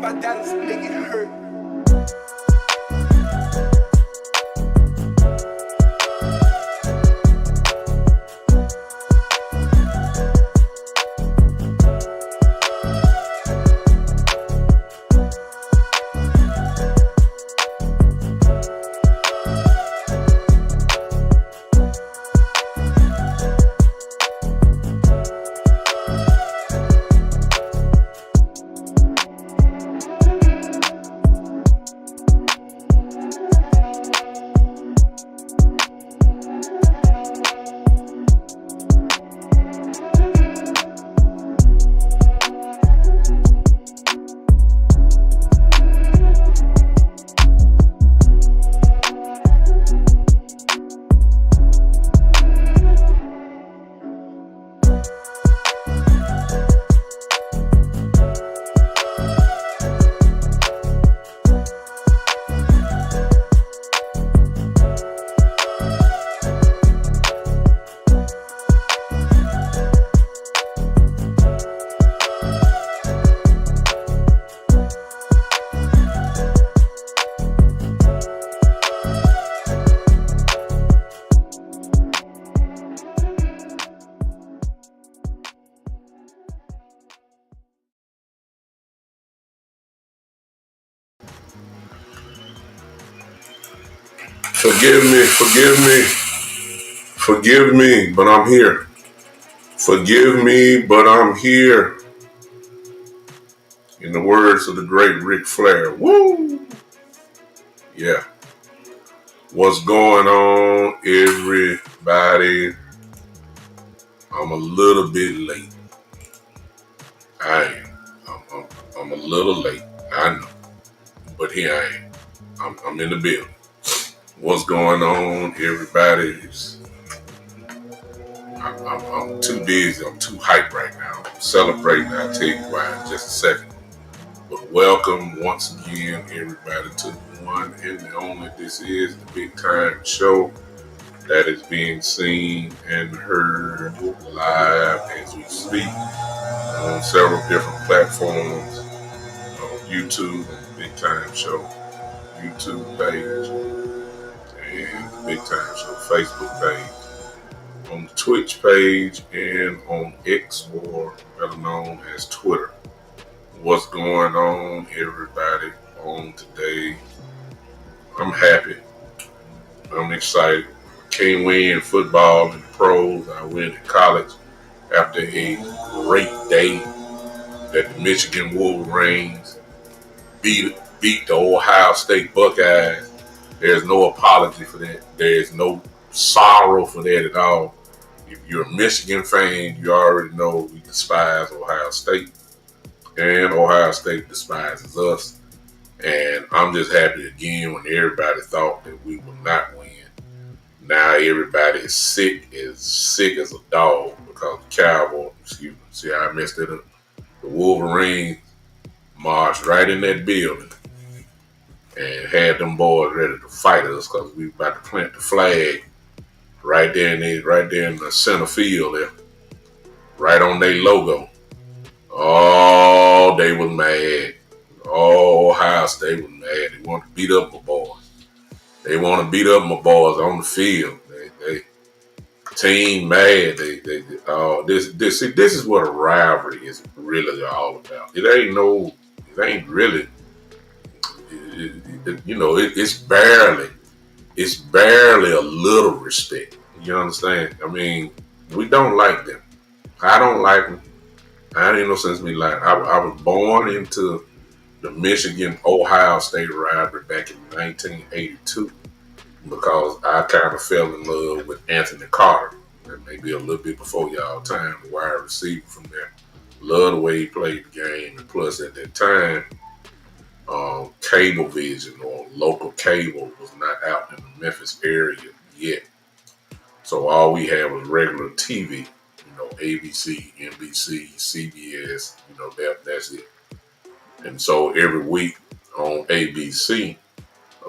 My daddy's making it hurt. Forgive me, but I'm here. Forgive me, but I'm here. In the words of the great Ric Flair, woo! Yeah. What's going on, everybody? I'm a little bit late. I am. I'm a little late. I know. But here I am. I'm in the building. What's going on, everybody? I'm too busy. I'm too hyped right now. I'm celebrating. I'll tell you why in just a second. But welcome once again, everybody, to the one and the only. This is the Big Time Show that is being seen and heard live as we speak on several different platforms. On YouTube, on the Big Time Show YouTube page, and the Big Time Show Facebook page, on the Twitch page, and on X, or better known as Twitter. What's going on, everybody, on today? I'm happy. I'm excited. Can't win football in the pros. I win in college after a great day that the Michigan Wolverines beat the Ohio State Buckeyes. There's no apology for that. There's no sorrow for that at all. If you're a Michigan fan, you already know we despise Ohio State. And Ohio State despises us. And I'm just happy again when everybody thought that we would not win. Now everybody is sick as a dog because the Cowboys, see how I messed it up? The Wolverines marched right in that building and had them boys ready to fight us because we about to plant the flag right there in the center field there, right on their logo. Oh, they was mad. Oh, Ohio State was mad. They wanted to beat up my boys. They want to beat up my boys on the field. They team mad. This is what a rivalry is really all about. It ain't really. It's barely a little respect. You understand? I mean, we don't like them. I don't like them. I ain't no sense me like. I was born into the Michigan Ohio State rivalry back in 1982 because I kind of fell in love with Anthony Carter. That may be a little bit before y'all time, the wide receiver from there. Love the way he played the game, and plus at that time, cable vision or local cable was not out in the Memphis area yet. So all we had was regular TV, ABC, NBC, CBS, that's it. And so every week on ABC,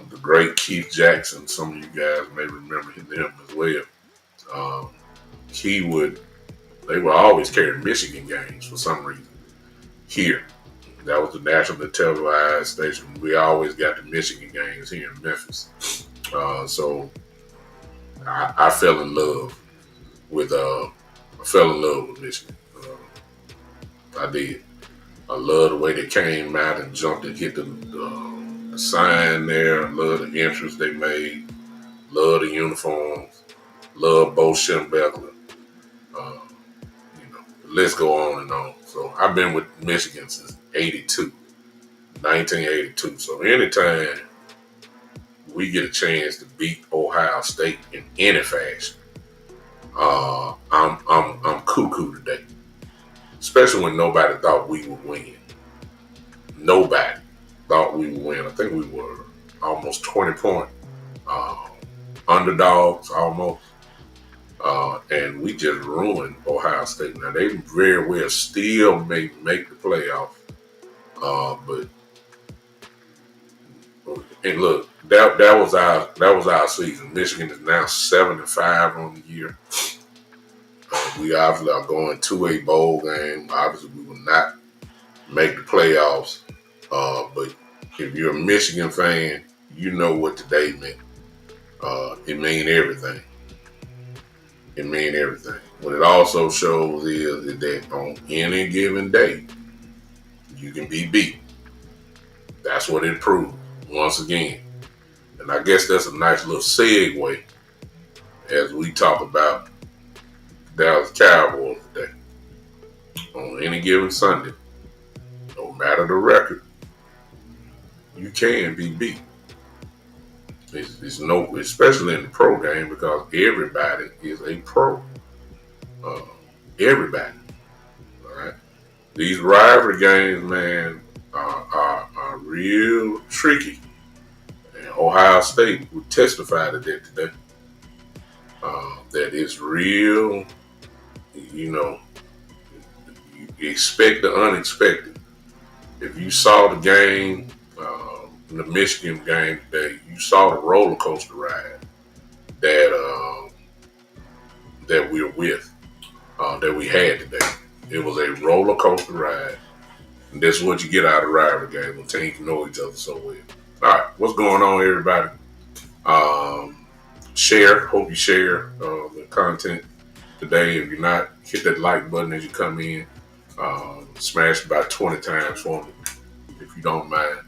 the great Keith Jackson, some of you guys may remember him as well. Um, they would always carry Michigan games for some reason here. That was the nationally televised station. We always got the Michigan games here in Memphis. So I fell in love with Michigan. I did. I love the way they came out and jumped and hit the sign there. I love the entrance they made. Love the uniforms. Love Bo Schembechler. The list go on and on. So I've been with Michigan since 1982. So anytime we get a chance to beat Ohio State in any fashion, I'm cuckoo today. Especially when nobody thought we would win. Nobody thought we would win. I think we were almost 20-point underdogs almost. And we just ruined Ohio State. Now they very well still may make the playoffs. And look, that was our season. Michigan is now 7-5 on the year. We obviously are going to a bowl game. Obviously, we will not make the playoffs. But if you're a Michigan fan, you know what today meant. It means everything. It means everything. What it also shows is that on any given day, you can be beat. That's what it proved once again. And I guess that's a nice little segue as we talk about Dallas Cowboys today. On any given Sunday, no matter the record, you can be beat. Especially in the pro game, because everybody is a pro. Everybody. All right. These rivalry games, man, are real tricky. And Ohio State would testify to that today. That it's real. You expect the unexpected. If you saw the game, the Michigan game today, you saw the roller coaster ride that we're with, that we had today. It was a roller coaster ride, and that's what you get out of a rivalry game when teams know each other so well. All right, what's going on, everybody? Share. Hope you share the content today. If you're not, hit that like button as you come in. Smash it about 20 times for me, if you don't mind.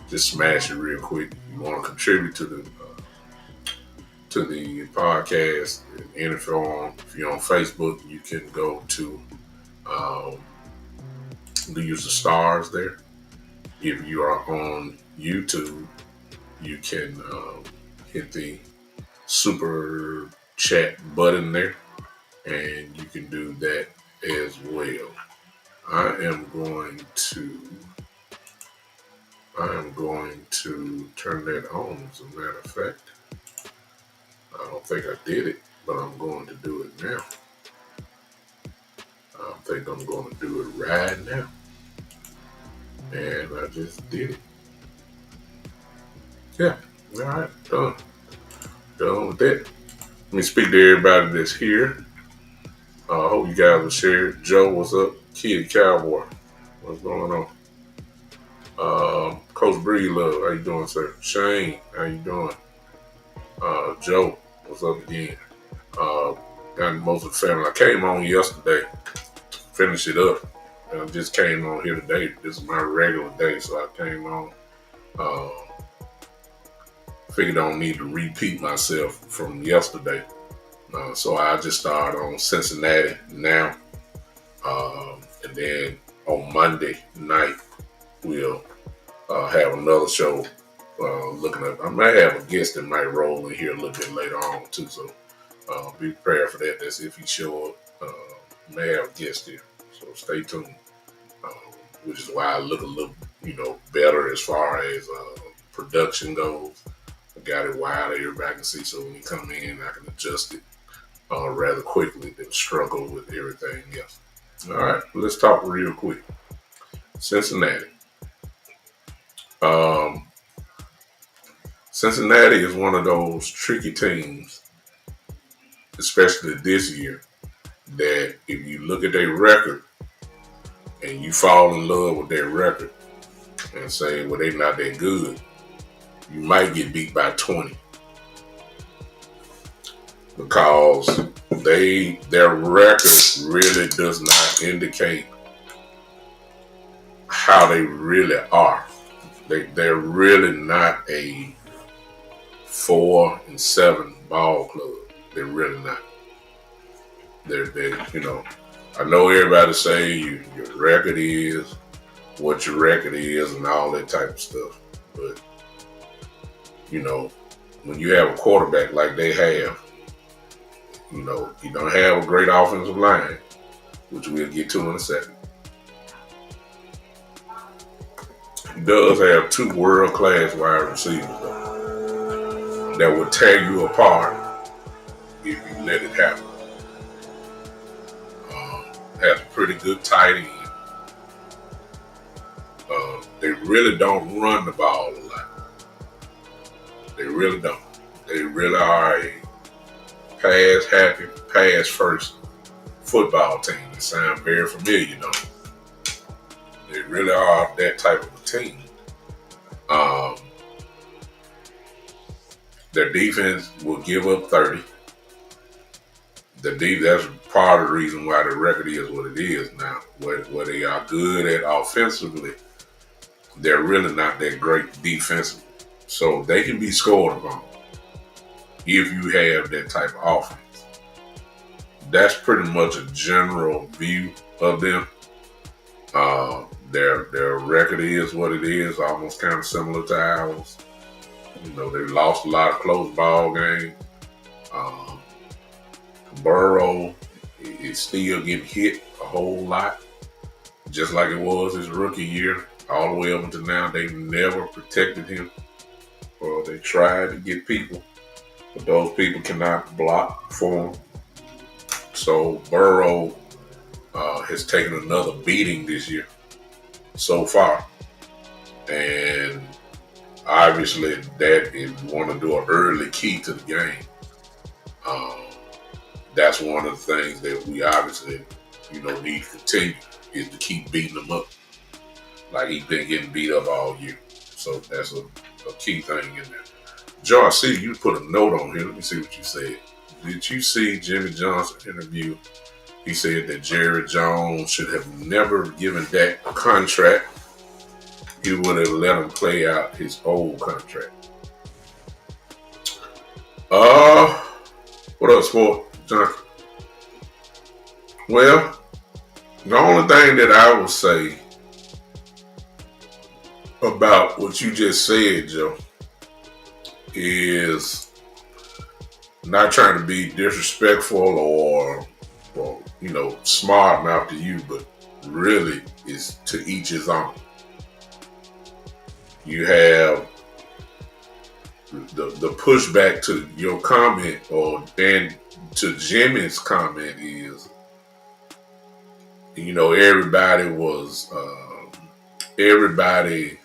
Just smash it real quick. If you want to contribute to the podcast in any form, if you're on Facebook, you can go to use the stars there. If you are on YouTube, you can hit the super chat button there, and you can do that as well. I am going to turn that on, as a matter of fact. I don't think I did it, but I'm going to do it now. I think I'm going to do it right now. And I just did it. Yeah, all right, done. Done with that. Let me speak to everybody that's here. I hope you guys will share. Joe, what's up? Kid Cowboy, what's going on? Coach Breedlove, how you doing, sir? Shane, how you doing? Joe, what's up again? Got most of the family. I came on yesterday, finish it up. And I just came on here today. This is my regular day, so I came on. Figured I don't need to repeat myself from yesterday. So I just started on Cincinnati now. And then on Monday night, we'll have another show looking at. I might have a guest that might roll in here a little bit later on too. So be prepared for that. That's if he show up. May have a guest here. So stay tuned. Which is why I look a little, better as far as production goes. I got it wide, everybody can see, so when you come in, I can adjust it rather quickly than struggle with everything else. All right, let's talk real quick. Cincinnati. Cincinnati is one of those tricky teams, especially this year, that if you look at their record and you fall in love with their record and say, well, they're not that good, you might get beat by 20. Because their record really does not indicate how they really are. They're really not a 4-7 ball club. They're really not. They I know everybody say your record is what your record is and all that type of stuff. But, when you have a quarterback like they have, you don't have a great offensive line, which we'll get to in a second. He does have 2 world-class wide receivers, though, that will tear you apart if you let it happen. Has a pretty good tight end. They really don't run the ball a lot. They really don't. They really are a pass-happy, pass-first football team. It sounds very familiar, They really are that type of a team. Their defense will give up 30. That's part of the reason why the record is what it is now. Where they are good at offensively, they're really not that great defensively. So they can be scored upon if you have that type of offense. That's pretty much a general view of them. Their record is what it is, almost kind of similar to ours. They lost a lot of close ball games. Burrow is still getting hit a whole lot, just like it was his rookie year, all the way up until now. They've never protected him. Well, they tried to get people, but those people cannot block for him. So Burrow has taken another beating this year so far. And obviously that is want to do an early key to the game. That's one of the things that we obviously, need to continue is to keep beating them up. Like he's been getting beat up all year. So that's a key thing in there. Joe, I see you put a note on here. Let me see what you said. Did you see Jimmy Johnson's interview? He said that Jerry Jones should have never given Dak a contract. He would have let him play out his old contract. What up, sport? Johnson? Well, the only thing that I will say about what you just said, Joe, is not trying to be disrespectful or smart mouth to you, but really is to each his own. You have the pushback to your comment and to Jimmy's comment is, everybody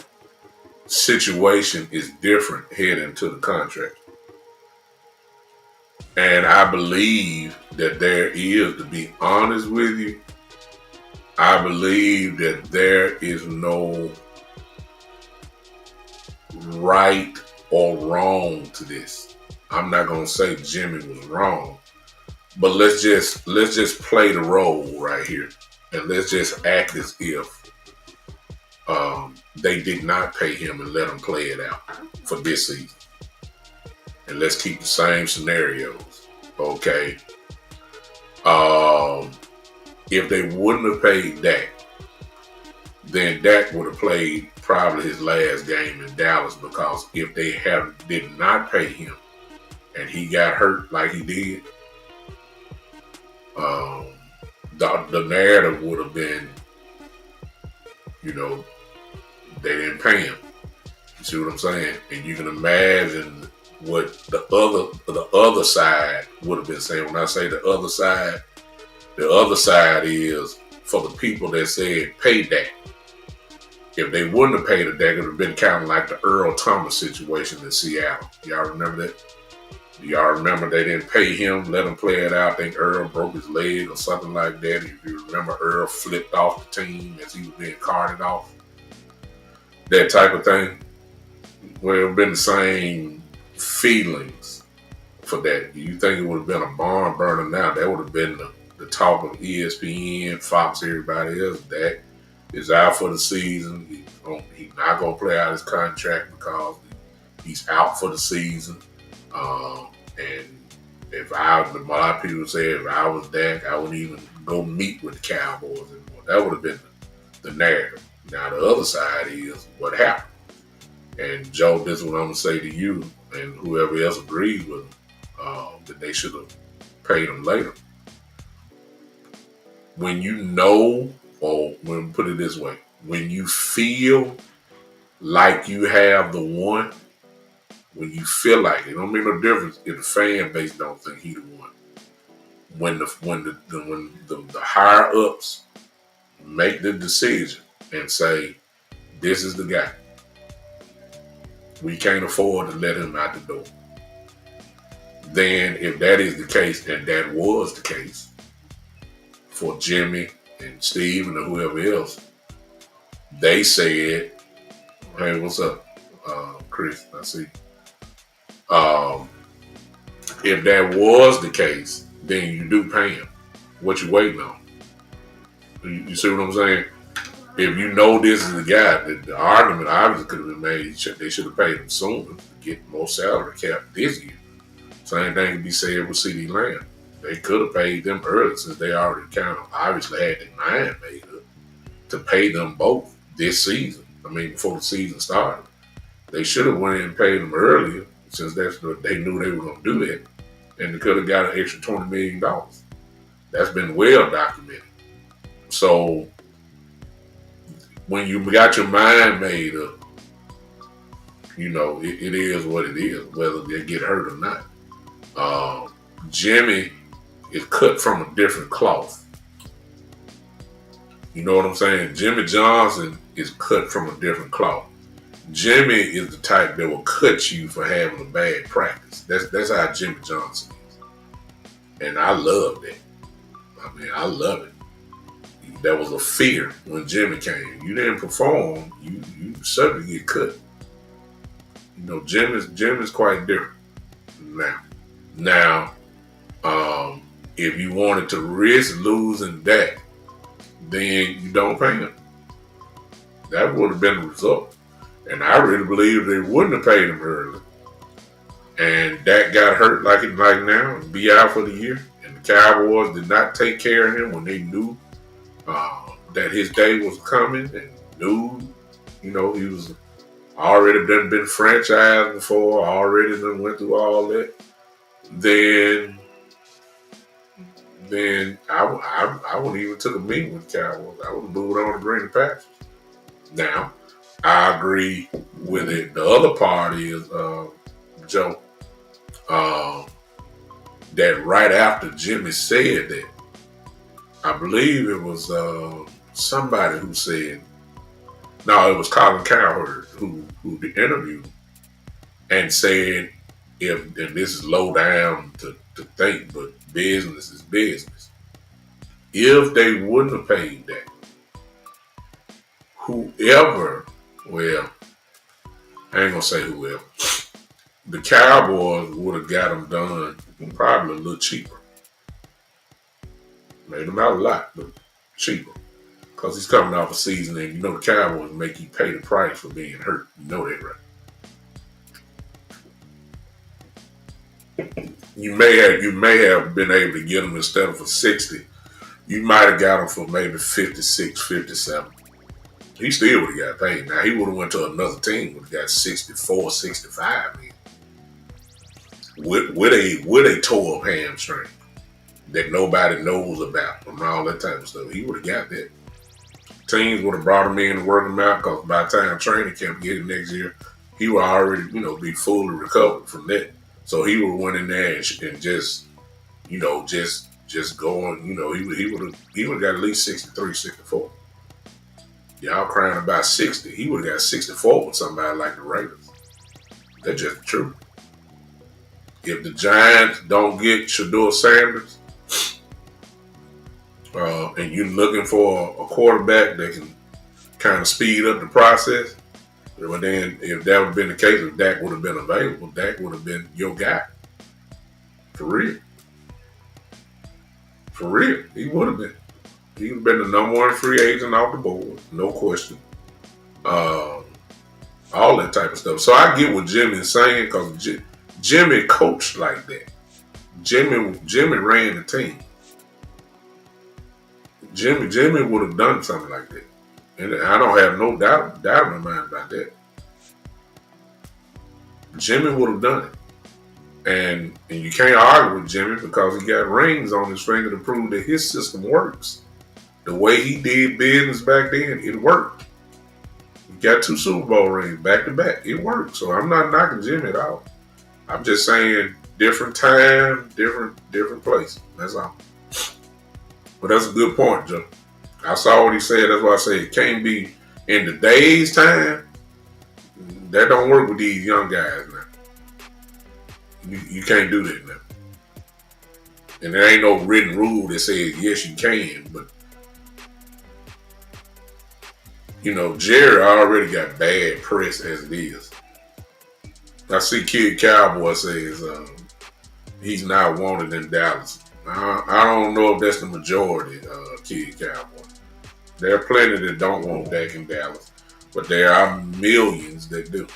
situation is different heading to the contract. And I believe that there is, to be honest with you, I believe that there is no right or wrong to this. I'm not gonna say Jimmy was wrong, but let's just play the role right here, and let's just act as if they did not pay him and let him play it out for this season. And let's keep the same scenarios. Okay. Um, if they wouldn't have paid Dak, then Dak would have played probably his last game in Dallas, because if they did not pay him and he got hurt like he did, um, the narrative would have been, you know, they didn't pay him. You see what I'm saying? And you can imagine what the other side would have been saying. When I say the other side is for the people that said pay Dak. If they wouldn't have paid it, that would have been kind of like the Earl Thomas situation in Seattle. Y'all remember that? Y'all remember they didn't pay him, let him play it out. I think Earl broke his leg or something like that. If you remember, Earl flipped off the team as he was being carted off. That type of thing. Well, it would have been the same feelings for that. You think it would have been a barn burner now? That would have been the talk of ESPN, Fox, everybody else. Dak is out for the season. He's not going to play out his contract because he's out for the season. And if a lot of people say if I was Dak, I wouldn't even go meet with the Cowboys anymore. That would have been the narrative. Now the other side is what happened. And Joe, this is what I'm going to say to you and whoever else agrees with him, that they should have paid him later. When you know, or when put it this way, when you feel like you have the one, when you feel like it don't make no difference if the fan base don't think he the one. When the higher ups make the decision and say, this is the guy, we can't afford to let him out the door. Then if that is the case, and that was the case for Jimmy and Steve and whoever else, they said, hey, what's up, Chris? I see. If that was the case, then you do pay him. What you waiting on? You see what I'm saying? If you know this is the guy, the argument obviously could have been made. They should have paid him sooner to get more salary cap this year. Same thing could be said with CeeDee Lamb. They could have paid them early since they already kind of obviously had their mind made up to pay them both this season. I mean, before the season started. They should have went in and paid them earlier since they knew they were going to do that. And they could have got an extra $20 million. That's been well documented. So, when you got your mind made up, you know, it is what it is, whether they get hurt or not. Jimmy is cut from a different cloth. You know what I'm saying? Jimmy Johnson is cut from a different cloth. Jimmy is the type that will cut you for having a bad practice. That's how Jimmy Johnson is. And I love that. I mean, I love it. There was a fear when Jimmy came. You didn't perform, you certainly get cut. You know, Jimmy's quite different now. If you wanted to risk losing that, then you don't pay him. That would have been the result. And I really believe they wouldn't have paid him early. And Dak got hurt like now and be out for the year. And the Cowboys did not take care of him when they knew that his day was coming and knew, you know, he was already been franchised before, already done went through all that. Then I wouldn't even took a meeting with the Cowboys. I would have moved on to Green Packers. Now, I agree with it. The other part is, Joe, that right after Jimmy said that, I believe it was somebody who said, no, it was Colin Cowherd who interviewed him and said, and this is low down to think, but business is business. If they wouldn't have paid that, whoever, well, I ain't gonna say whoever. The Cowboys would have got him done probably a little cheaper. Maybe not a lot, but cheaper. Because he's coming off a season and you know the Cowboys make you pay the price for being hurt. You know that, right? You may have been able to get him instead of for 60. You might have got him for maybe 56, 57. He still would have got paid. Now he would have went to another team, would have got 64, 65 man. With a tore up hamstring that nobody knows about and all that type of stuff. He would have got that. Teams would have brought him in and worked him out because by the time training camp getting next year, he would already, be fully recovered from that. So he would have went in there and just, just going, he would have got at least 63, 64. Y'all crying about 60. He would have got 64 with somebody like the Raiders. That's just the truth. If the Giants don't get Shedeur Sanders, and you're looking for a quarterback that can kind of speed up the process, but then if that would have been the case, if Dak would have been available, Dak would have been your guy. For real. For real. He would have been. He would have been the number one free agent off the board. No question. All that type of stuff. So I get what Jimmy's saying because Jimmy coached like that. Jimmy ran the team. Jimmy would have done something like that. And I don't have no doubt in my mind about that. Jimmy would have done it. And you can't argue with Jimmy because he got rings on his finger to prove that his system works. The way he did business back then, it worked. He got 2 Super Bowl rings back to back. It worked. So I'm not knocking Jimmy at all. I'm just saying different time, different place. That's all. But that's a good point, Joe. I saw what he said. That's why I say it can't be in today's time. That don't work with these young guys now. You can't do that now. And there ain't no written rule that says yes you can, but Jerry already got bad press as it is. I see Kid Cowboy says he's not wanted in Dallas. I don't know if that's the majority, Kid Cowboy. There are plenty that don't want Dak in Dallas, but there are millions that do.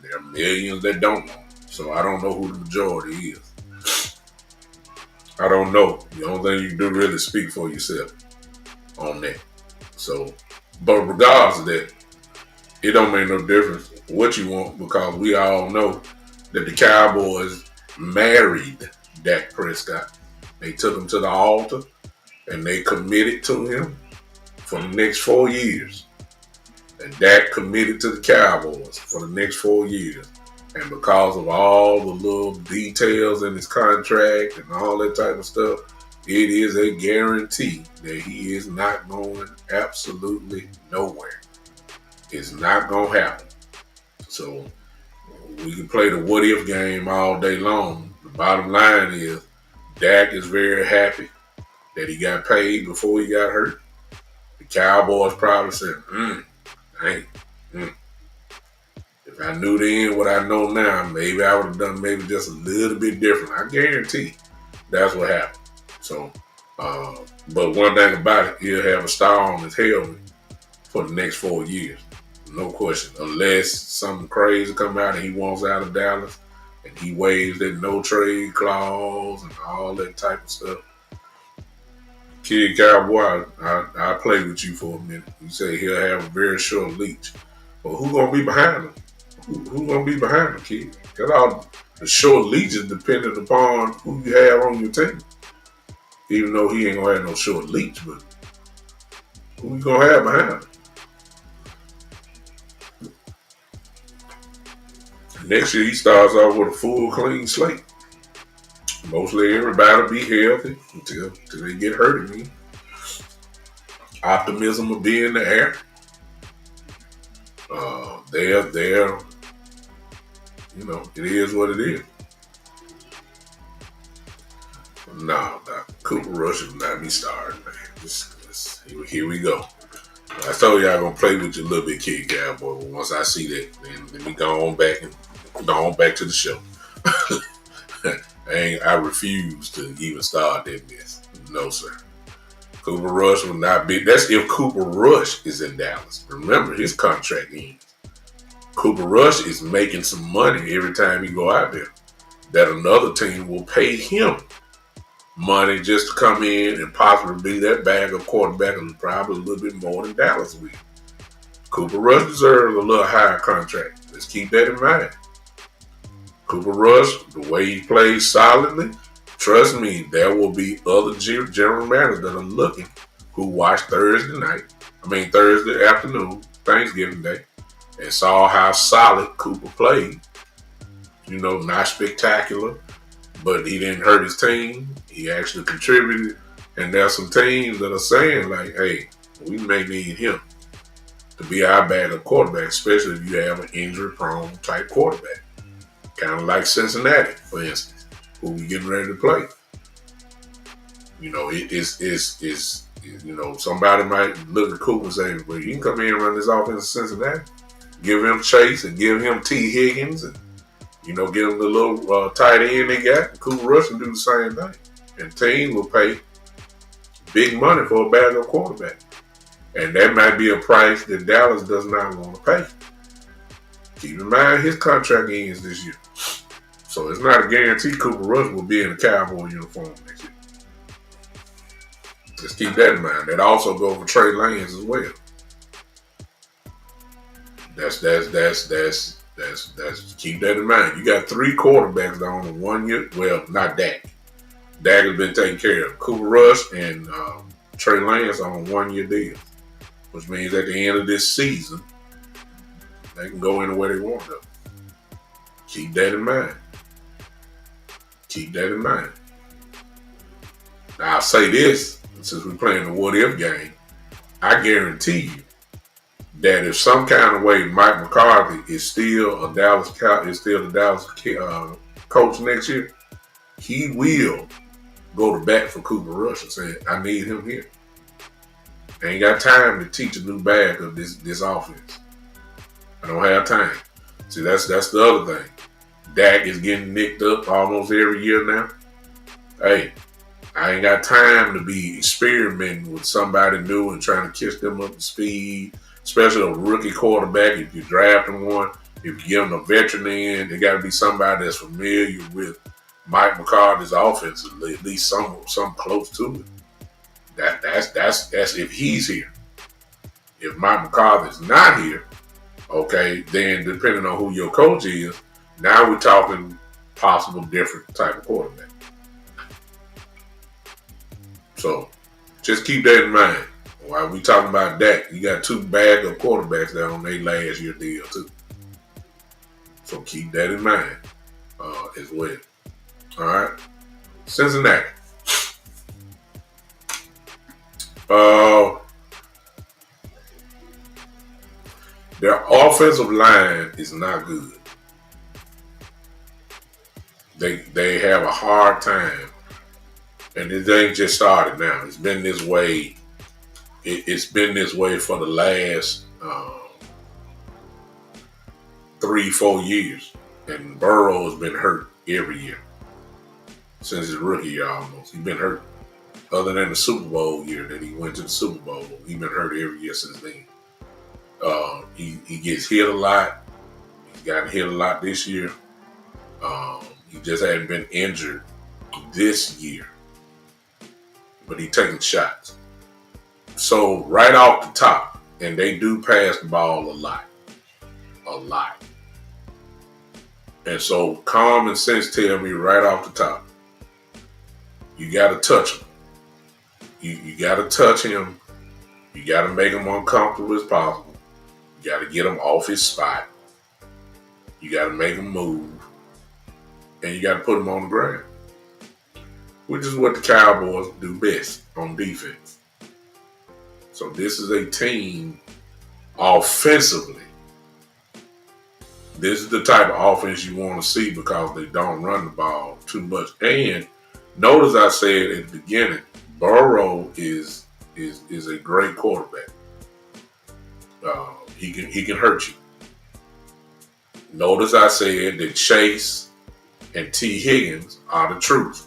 There are millions that don't want him. So I don't know who the majority is. I don't know. The only thing you can do really speak for yourself on that. So, but regardless of that, it don't make no difference what you want because we all know that the Cowboys married Dak Prescott. They took him to the altar and they committed to him for the next 4 years. And Dak committed to the Cowboys for the next 4 years. And because of all the little details in his contract and all that type of stuff, it is a guarantee that he is not going absolutely nowhere. It's not going to happen. So we can play the what if game all day long. The bottom line is Dak is very happy that he got paid before he got hurt. The Cowboys probably said, if I knew then what I know now, maybe I would have done maybe just a little bit different. I guarantee that's what happened. So, but one thing about it, he'll have a star on his helmet for the next 4 years. No question. Unless something crazy come out and he wants out of Dallas and he waives that no trade clause and all that type of stuff. Kid Cowboy, I'll play with you for a minute. You say he'll have a very short leash. But who's going to be behind him? Who's going to be behind him, kid? Because all the short leash is dependent upon who you have on your team. Even though he ain't going to have no short leash, but who you going to have behind him? Next year, he starts off with a full, clean slate. Mostly everybody will be healthy until they get hurt again. Optimism will be in the air. It is what it is. No, Cooper Rush will not be starting, man. Here we go. I told you I'm gonna play with you a little bit, kid cowboy. But once I see that, then let me go on back to the show. I refuse to even start that mess. No, sir. Cooper Rush will not be. That's if Cooper Rush is in Dallas. Remember, his contract ends. Cooper Rush is making some money every time he go out there. That another team will pay him money just to come in and possibly be that backup quarterback and probably a little bit more than Dallas will. Cooper Rush deserves a little higher contract. Let's keep that in mind. Cooper Rush, the way he plays solidly, trust me, there will be other general managers that are looking who watched Thursday afternoon, Thanksgiving Day, and saw how solid Cooper played. Not spectacular, but he didn't hurt his team. He actually contributed. And there's some teams that are saying, like, hey, we may need him to be our backup quarterback, especially if you have an injury-prone type quarterback. Kind of like Cincinnati, for instance, who we getting ready to play. Somebody might look at Cooper and say, well, you can come in and run this offense in Cincinnati. Give him Chase and give him T. Higgins and, give him the little tight end they got. Cooper Rush can do the same thing. And team will pay big money for a backup quarterback. And that might be a price that Dallas does not want to pay. Keep in mind his contract ends this year. So it's not a guarantee Cooper Rush will be in a Cowboy uniform next year. Just keep that in mind. That also goes for Trey Lance as well. That's keep that in mind. You got 3 quarterbacks on a 1 year. Well, not Dak. Dak has been taken care of. Cooper Rush and Trey Lance on a 1 year deal, which means at the end of this season, they can go anywhere they want to. Keep that in mind. Keep that in mind. Now, I'll say this, since we're playing the what if game, I guarantee you that if some kind of way Mike McCarthy is still the Dallas coach next year, he will go to bat for Cooper Rush and say, I need him here. I ain't got time to teach a new bag of this offense. I don't have time. See, that's the other thing. Dak is getting nicked up almost every year now. Hey, I ain't got time to be experimenting with somebody new and trying to catch them up to speed, especially a rookie quarterback. If you're drafting one, if you give them a veteran in, it got to be somebody that's familiar with Mike McCarthy's offense, at least some close to it. That's if he's here. If Mike McCarthy's not here, okay, then depending on who your coach is, now we're talking possible different type of quarterback. So just keep that in mind. While we talking about Dak, you got 2 backup quarterbacks that on their last year deal too. So keep that in mind as well. All right, Cincinnati. Their offensive line is not good. They have a hard time, and it ain't just started now. It's been this way. It's been this way for the last 3-4 years, and Burrow has been hurt every year since his rookie year almost. He's been hurt. Other than the Super Bowl year that he went to the Super Bowl, he's been hurt every year since then. He gets hit a lot. He got hit a lot this year. He just hadn't been injured this year, but he's taking shots. So right off the top, and they do pass the ball a lot. And so common sense tell me right off the top, you got to touch him. You got to touch him. You got to make him uncomfortable as possible. You got to get him off his spot. You got to make him move. And you got to put him on the ground, which is what the Cowboys do best on defense. So this is a team offensively. This is the type of offense you want to see because they don't run the ball too much. And notice I said at the beginning, Burrow is a great quarterback. He can hurt you. Notice I said that Chase and T. Higgins are the truth.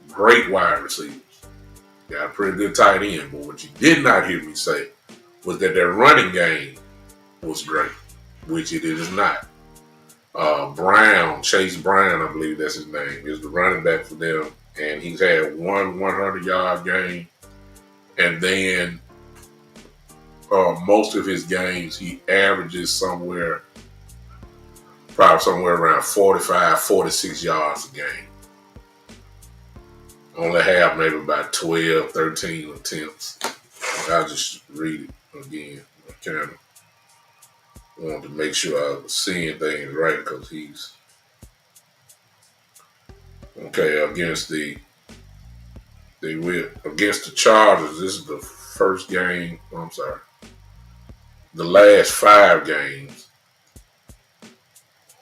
Great wide receivers. Got a pretty good tight end. But what you did not hear me say was that their running game was great, which it is not. Chase Brown, I believe that's his name, is the running back for them. And he's had one 100-yard game. And then most of his games, he averages probably somewhere around 45, 46 yards a game. Only have maybe about 12, 13 attempts. I'll just read it again. I kind of wanted to make sure I was seeing things right because he's okay against the Chargers. This is the first game. I'm sorry. The last 5 games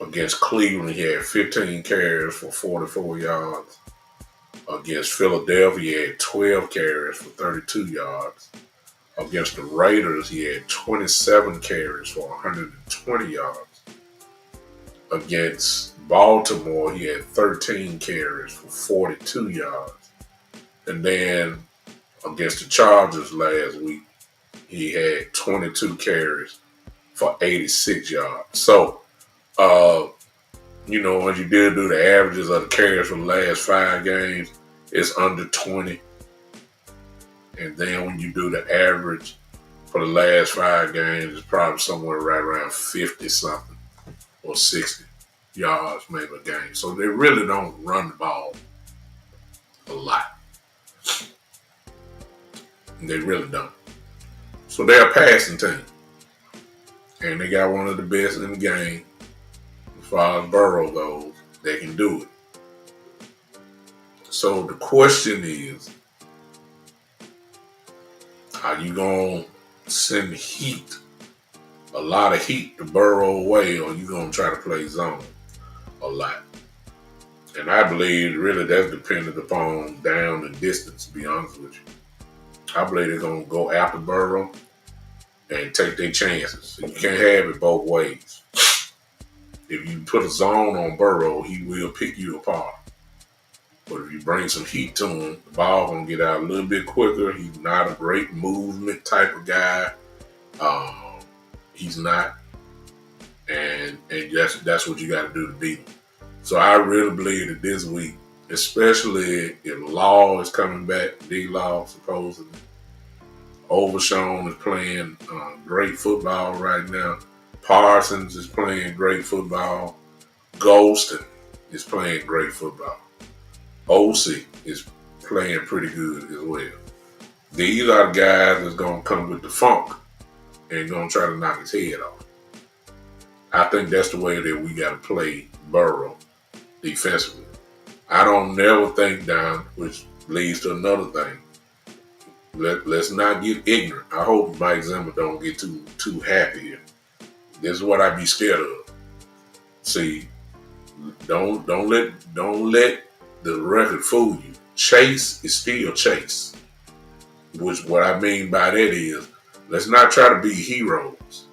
against Cleveland, he had 15 carries for 44 yards. Against Philadelphia, he had 12 carries for 32 yards. Against the Raiders, he had 27 carries for 120 yards. Against Baltimore, he had 13 carries for 42 yards. And then against the Chargers last week, he had 22 carries for 86 yards. So, when you did do the averages of the carries for the last 5 games, it's under 20. And then when you do the average for the last 5 games, it's probably somewhere right around 50 something or 60 yards maybe a game. So they really don't run the ball a lot. They really don't. So they're a passing team. And they got one of the best in the game. As far as Burrow goes, they can do it. So the question is, are you going to send heat, a lot of heat to Burrow away, or are you going to try to play zone a lot? And I believe really that's dependent upon down and distance, to be honest with you. I believe they're going to go after Burrow and take their chances. You can't have it both ways. If you put a zone on Burrow, he will pick you apart. But if you bring some heat to him, the ball going to get out a little bit quicker. He's not a great movement type of guy. He's not. And that's what you got to do to beat him. So I really believe that this week, especially if Law is coming back, D-Law supposedly, Overshawn is playing great football right now. Parsons is playing great football. Golston is playing great football. OC is playing pretty good as well. These are the guys that's going to come with the funk and going to try to knock his head off. I think that's the way that we got to play Burrow defensively. I don't never think down, which leads to another thing. Let's not get ignorant. I hope Mike Zimmer don't get too happy here. This is what I be scared of. See, don't let the record fool you. Chase is still Chase. Which what I mean by that is, let's not try to be heroes.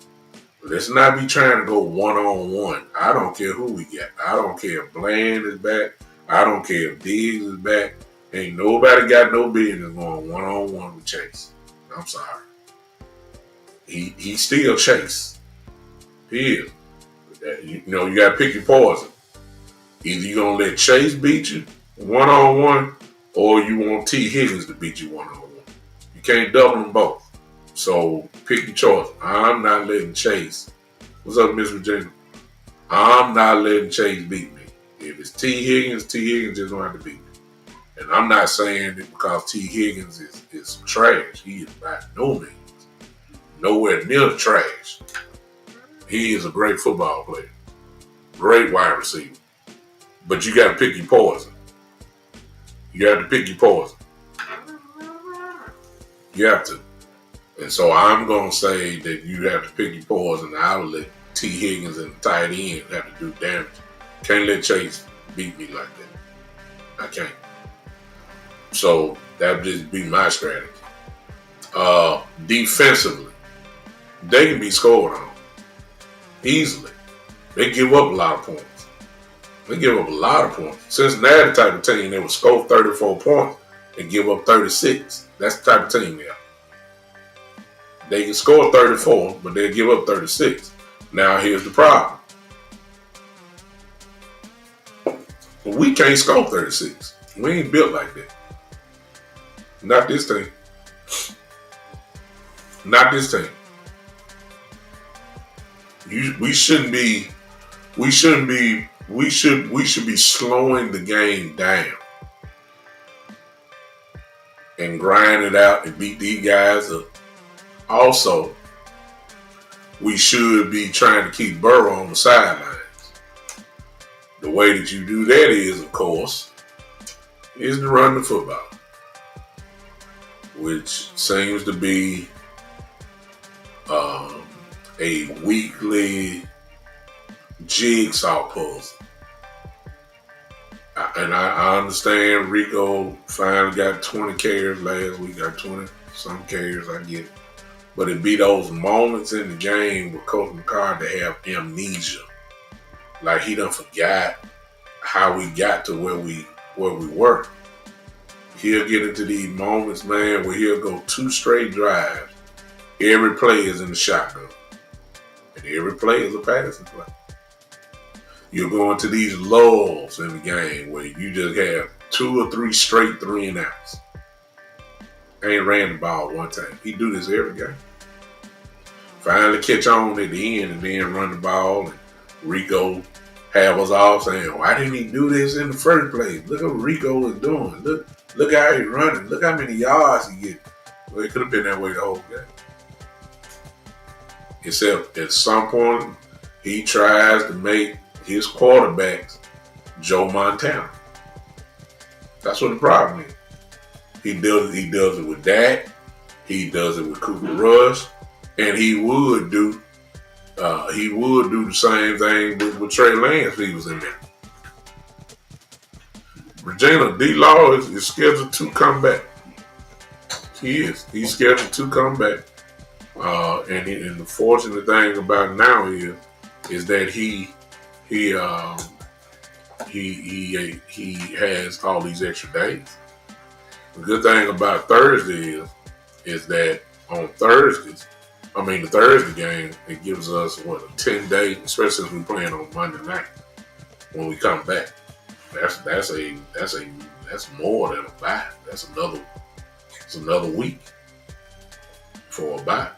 Let's not be trying to go one-on-one. I don't care who we get. I don't care if Bland is back. I don't care if Diggs is back. Ain't nobody got no business going one-on-one with Chase. I'm sorry. He's still Chase. He is. You got to pick your poison. Either you're going to let Chase beat you one-on-one, or you want T. Higgins to beat you one-on-one. You can't double them both. So pick your choice. I'm not letting Chase. What's up, Miss Virginia? I'm not letting Chase beat me. If it's T. Higgins just don't have to beat me. And I'm not saying it because T. Higgins is trash. He is by no means nowhere near the trash. He is a great football player. Great wide receiver. But you got to pick your poison. You have to pick your poison. You have to. And so I'm going to say that you have to pick your poison. I will let T. Higgins and the tight end have to do damage. Can't let Chase beat me like that. I can't. So that would just be my strategy. Defensively, they can be scored on easily. They give up a lot of points. They give up a lot of points. Cincinnati the type of team they would score 34 points and give up 36. That's the type of team they are. They can score 34, but they'll give up 36. Now here's the problem. We can't score 36. We ain't built like that. Not this team. Not this team. We should be slowing the game down and grind it out and beat these guys up. Also, we should be trying to keep Burrow on the sidelines. The way that you do that is, of course, is to run the football, which seems to be a weekly jigsaw puzzle. And I understand Rico finally got 20 carries last week, got 20 some carries, I get it. But it be those moments in the game with Coach McCarr to have amnesia. Like he done forgot how we got to where we were. He'll get into these moments, man, where he'll go 2 straight drives. Every play is in the shotgun. And every play is a passing play. You're going to these lulls in the game where you just have 2 or 3 straight 3 and outs. Ain't ran the ball one time. He do this every game. Finally catch on at the end and then run the ball, and Rico have us all saying, why didn't he do this in the first place? Look what Rico is doing. Look how he's running. Look how many yards he gets. Well, it could have been that way the whole game. Except at some point, he tries to make his quarterbacks Joe Montana. That's what the problem is. He does it with Dak. He does it with Cooper Rush, and he would do the same thing with Trey Lance if he was in there. Regina D-Law is scheduled to come back. He is. He's scheduled to come back. And the fortunate thing about it now is that he has all these extra days. The good thing about Thursday is that on Thursdays, the Thursday game, it gives us a 10-day, especially since we're playing on Monday night when we come back. That's more than a bye. That's another week for a bye.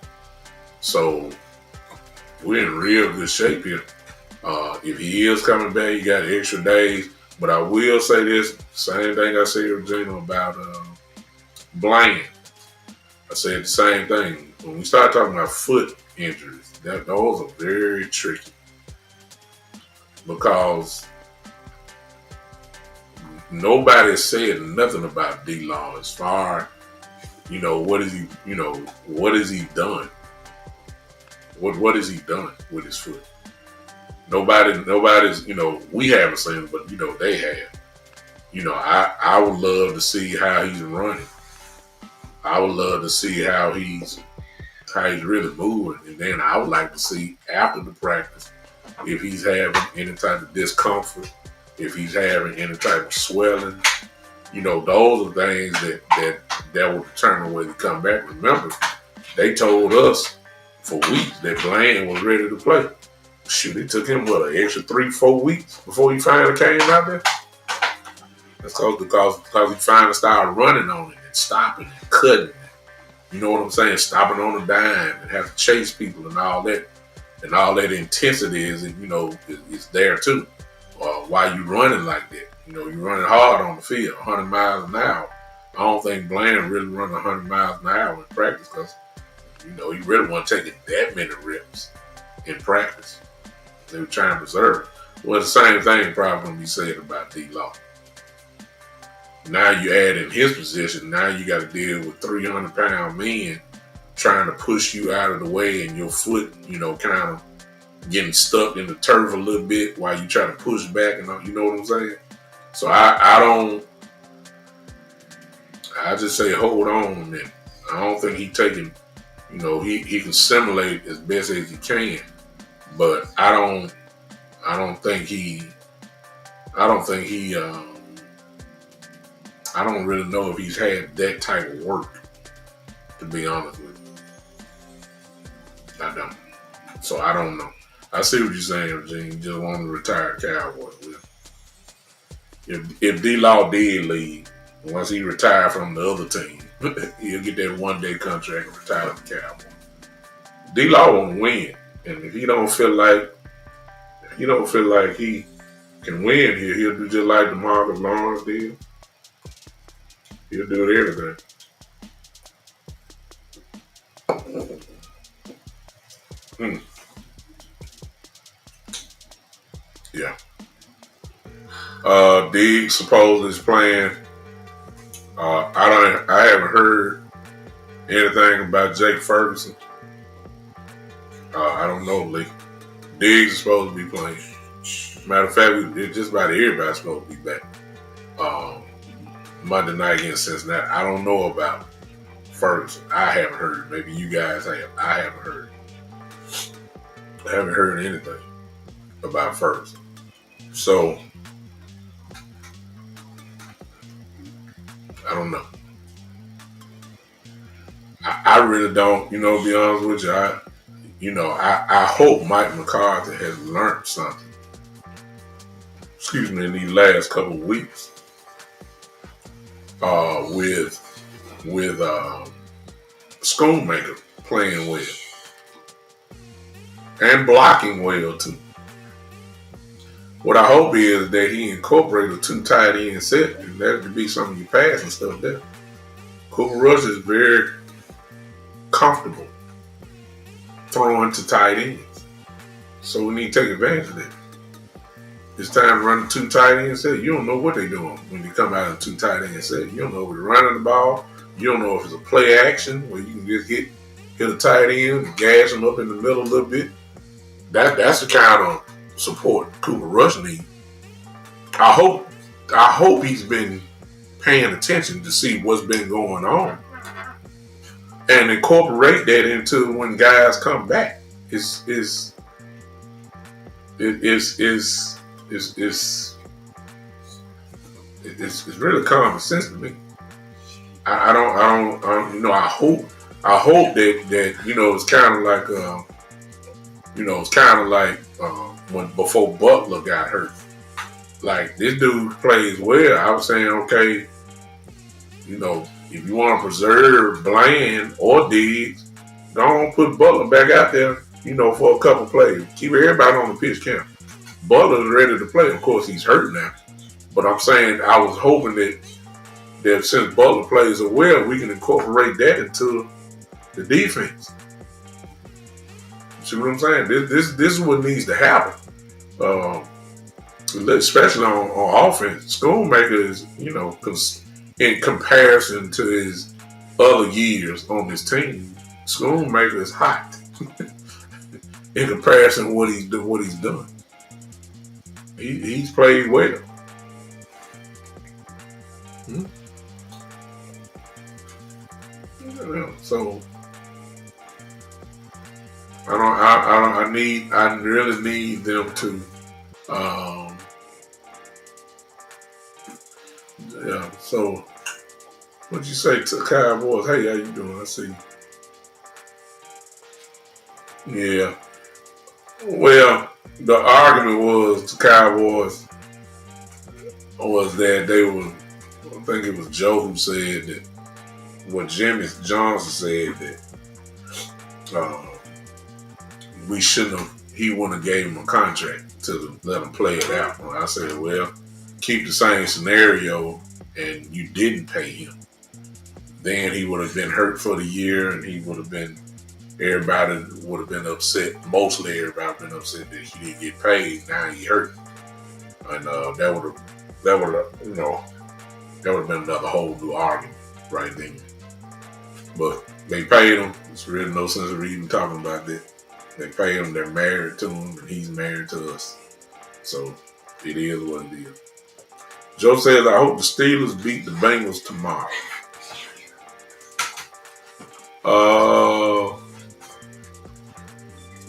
So we're in real good shape here. If he is coming back, you got extra days. But I will say this, same thing I said to Regina about Bland. I said the same thing. When we start talking about foot injuries, those are very tricky. Because nobody said nothing about D-Law as far, what is he done? What has he done with his foot? Nobody's, we haven't seen it, but they have. I would love to see how he's running. I would love to see how he's really moving, and then I would like to see after the practice if he's having any type of discomfort, if he's having any type of swelling. Those are things that will determine whether he come back. Remember, they told us for weeks that Bland was ready to play. Shoot, it took him an extra 3-4 weeks before he finally came out there. That's because he finally started running on it and stopping and cutting it. You know what I'm saying? Stopping on a dime and have to chase people and all that. And all that intensity is there too. Why you running like that? You're running hard on the field, 100 miles an hour. I don't think Bland really running 100 miles an hour in practice because, you really want to take it that many reps in practice. They were trying to preserve. Well, the same thing probably going to be said about D-Law. Now you add in his position, now you got to deal with 300-pound men trying to push you out of the way and your foot, kind of getting stuck in the turf a little bit while you try to push back and you know what I'm saying? So I just say hold on a minute. I don't think he taking, He can simulate as best as he can, but I don't really know if he's had that type of work, to be honest with you. I don't. So I don't know. I see what you're saying, Gene. You just want to retire Cowboy. If D-Law did leave, once he retired from the other team, he'll get that one-day contract and retire the Cowboy. D-Law won't win. And if he don't feel like he can win here, he'll do just like DeMarcus Lawrence did. He'll do everything. Yeah. Diggs supposedly is playing. I haven't heard anything about Jake Ferguson. I don't know, Lee. Diggs is supposed to be playing. Matter of fact, just about everybody's supposed to be back. Monday night against Cincinnati. I don't know about Ferguson. I haven't heard. Maybe you guys have. I haven't heard. I haven't heard anything about Ferguson. So I don't know. I really don't. To be honest with you, I hope Mike McCarthy has learned something. Excuse me, in these last couple of weeks, with Schoonmaker playing well and blocking well too. What I hope is that he incorporated a 2 tight end set, and that could be some of your passing stuff there. Cooper Rush is very comfortable throwing to tight ends, so we need to take advantage of that. It's time to run the 2 tight end set. You don't know what they're doing when you come out of 2 tight end set. You don't know if they're running the ball. You don't know if it's a play action where you can just hit a tight end and gas them up in the middle a little bit. That's the kind of support Cooper Rush needs. I hope he's been paying attention to see what's been going on and incorporate that into when guys come back. It's really common sense to me. I hope that it's kind of like when before Butler got hurt. Like, this dude plays well. I was saying, okay, if you want to preserve Bland or Diggs, don't put Butler back out there, for a couple plays. Keep everybody on the pitch count. Butler's ready to play. Of course, he's hurt now. But I'm saying I was hoping that since Butler plays so well, we can incorporate that into the defense. See what I'm saying? This is what needs to happen. Especially on offense. Schoonmaker is, in comparison to his other years on this team, Schoonmaker is hot in comparison to what he's done. He's played well. So I really need them to so what'd you say to Cowboys? Hey, how you doing? I see. Yeah. Well, the argument was the Cowboys was that they were, I think it was Joe who said that, what Jimmy Johnson said that we shouldn't have, he wouldn't have gave him a contract to let him play it out. And I said, well, keep the same scenario and you didn't pay him. Then he would have been hurt for the year and everybody would have been upset. Mostly everybody would have been upset that he didn't get paid. Now he hurt. And that would have been another whole new argument right then. But they paid him. There's really no sense of even talking about that. They pay him, they're married to him, and he's married to us. So it is what it is. Joe says, I hope the Steelers beat the Bengals tomorrow.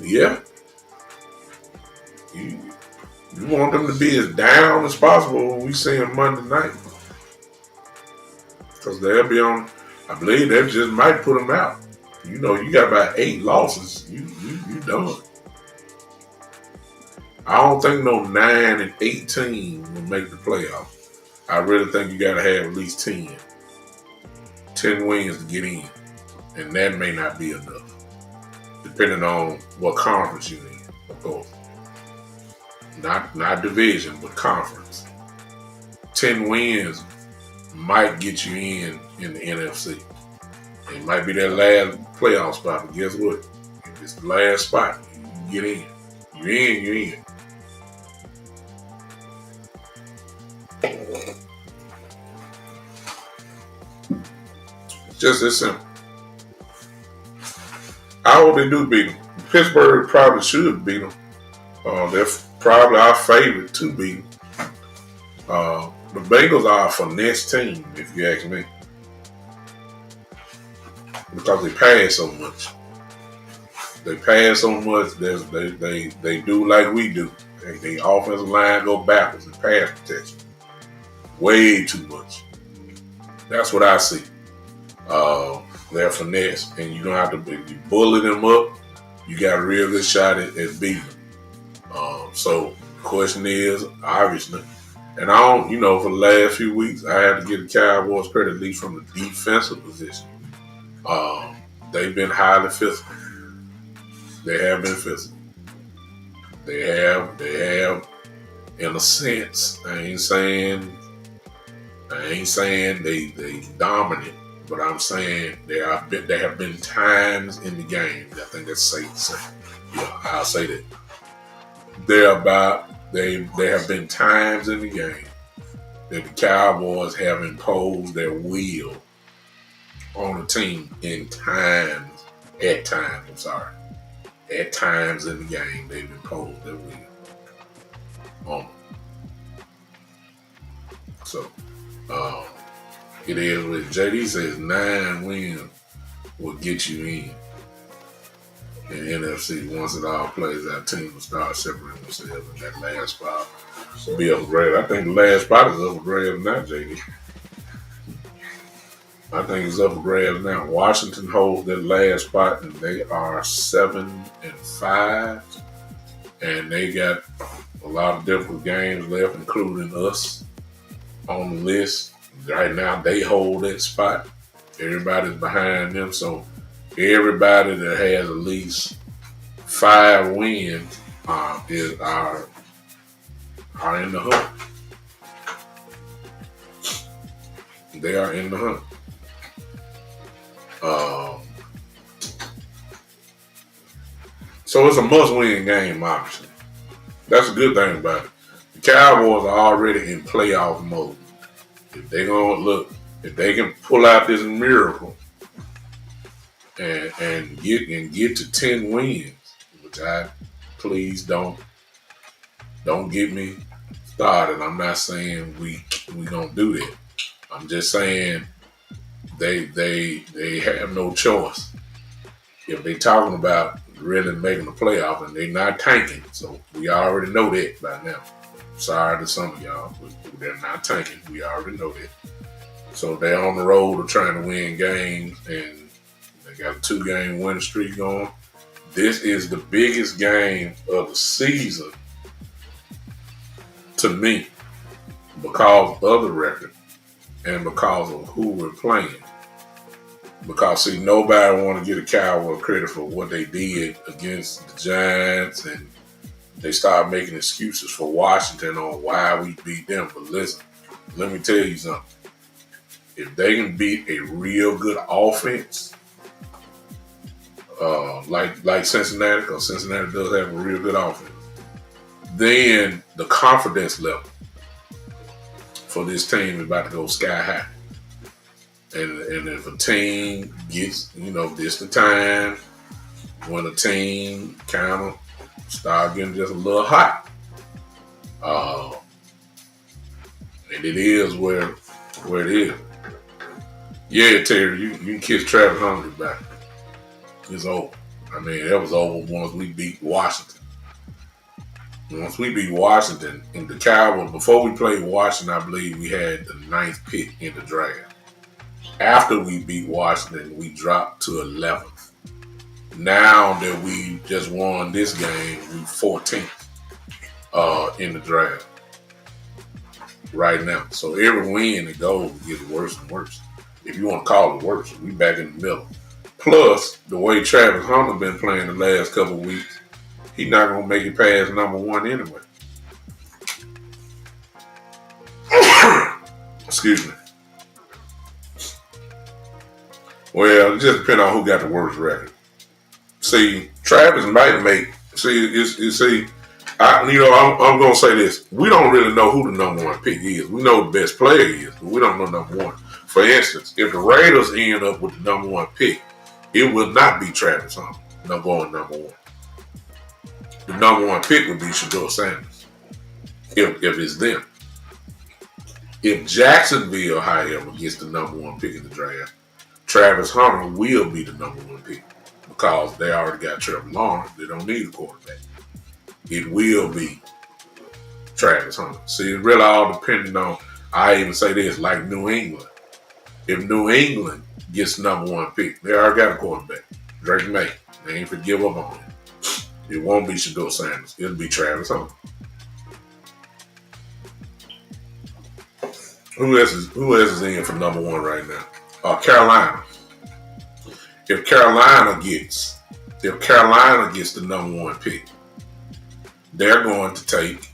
Yeah. You want them to be as down as possible when we see them Monday night. Because they'll be on, I believe they just might put them out. You know, you got about 8 losses. You done. I don't think no 9-18 will make the playoffs. I really think you got to have at least 10. 10 wins to get in. And that may not be enough. Depending on what conference you're in, of course. Not division, but conference. 10 wins might get you in the NFC. It might be that last playoff spot, but guess what? If it's the last spot, you get in. You're in. Just as simple. I hope they do beat them. Pittsburgh probably should beat them. They're probably our favorite to beat them. The Bengals are a finesse team, if you ask me. Because they pass so much. They pass so much. They do like we do. They offensive line go backwards in pass protection. Way too much. That's what I see. They're finesse, and you don't have to. If you bully them up, you got a real good shot at beating them. So the question is, obviously, and I don't, for the last few weeks, I had to give the Cowboys credit, at least from the defensive position. They've been highly physical. They have been physical. They have, in a sense. I ain't saying they dominant, but I'm saying there have been times in the game. I think that's safe to say. Yeah, I'll say that. There have been times in the game that the Cowboys have imposed their will on the team at times in the game, they've imposed their will on them. So, it is what JD says 9 wins will get you in the NFC. Once it all plays out, team will start separating themselves in that last spot. Be up for grabs. I think the last spot is up for grabs now, JD. I think it's up for grabs now. Washington holds that last spot, and they are 7-5, and they got a lot of difficult games left, including us on the list. Right now, they hold that spot. Everybody's behind them, so everybody that has at least 5 wins are in the hunt. They are in the hunt. So it's a must-win game, obviously. That's a good thing about it. The Cowboys are already in playoff mode. If they can pull out this miracle and get to 10 wins, which please don't get me started. I'm not saying we gonna do that. I'm just saying they have no choice. If they talking about really making the playoff, and they not tanking, so we already know that by now. Sorry to some of y'all, but they're not tanking. We already know that. So they're on the road of trying to win games, and they got a 2-game winning streak going. This is the biggest game of the season to me because of the record and because of who we're playing. Because, see, nobody want to get a Cowboy credit for what they did against the Giants, and they start making excuses for Washington on why we beat them. But listen, let me tell you something. If they can beat a real good offense, like Cincinnati, because Cincinnati does have a real good offense, then the confidence level for this team is about to go sky high. And if a team gets, this the time when a team kind of start getting just a little hot. And it is where it is. Yeah, Terry, you can kiss Travis Huntley back. It's over. I mean, that was over once we beat Washington. Once we beat Washington in the Cowboys, before we played Washington, I believe we had the 9th pick in the draft. After we beat Washington, we dropped to 11th. Now that we just won this game, we 14th in the draft right now. So every win that goes gets worse and worse. If you want to call it worse, we back in the middle. Plus, the way Travis Hunter been playing the last couple of weeks, he's not going to make it past number 1 anyway. Excuse me. Well, it just depends on who got the worst record. See, Travis might make. I'm going to say this. We don't really know who the number 1 pick is. We know the best player is, but we don't know number 1. For instance, if the Raiders end up with the number 1 pick, it will not be Travis Hunter going number 1. The number 1 pick would be Shedeur Sanders, if it's them. If Jacksonville, however, gets the number 1 pick in the draft, Travis Hunter will be the number 1 pick because they already got Trevor Lawrence. They don't need a quarterback. It will be Travis Hunter. See, it really all depending on, I even say this, like New England. If New England gets number 1 pick, they already got a quarterback, Drake May. They ain't forgive up on it. It won't be Shedeur Sanders. It'll be Travis Hunter. Who else is in for number 1 right now? Carolina. If Carolina gets the number 1 pick, they're going to take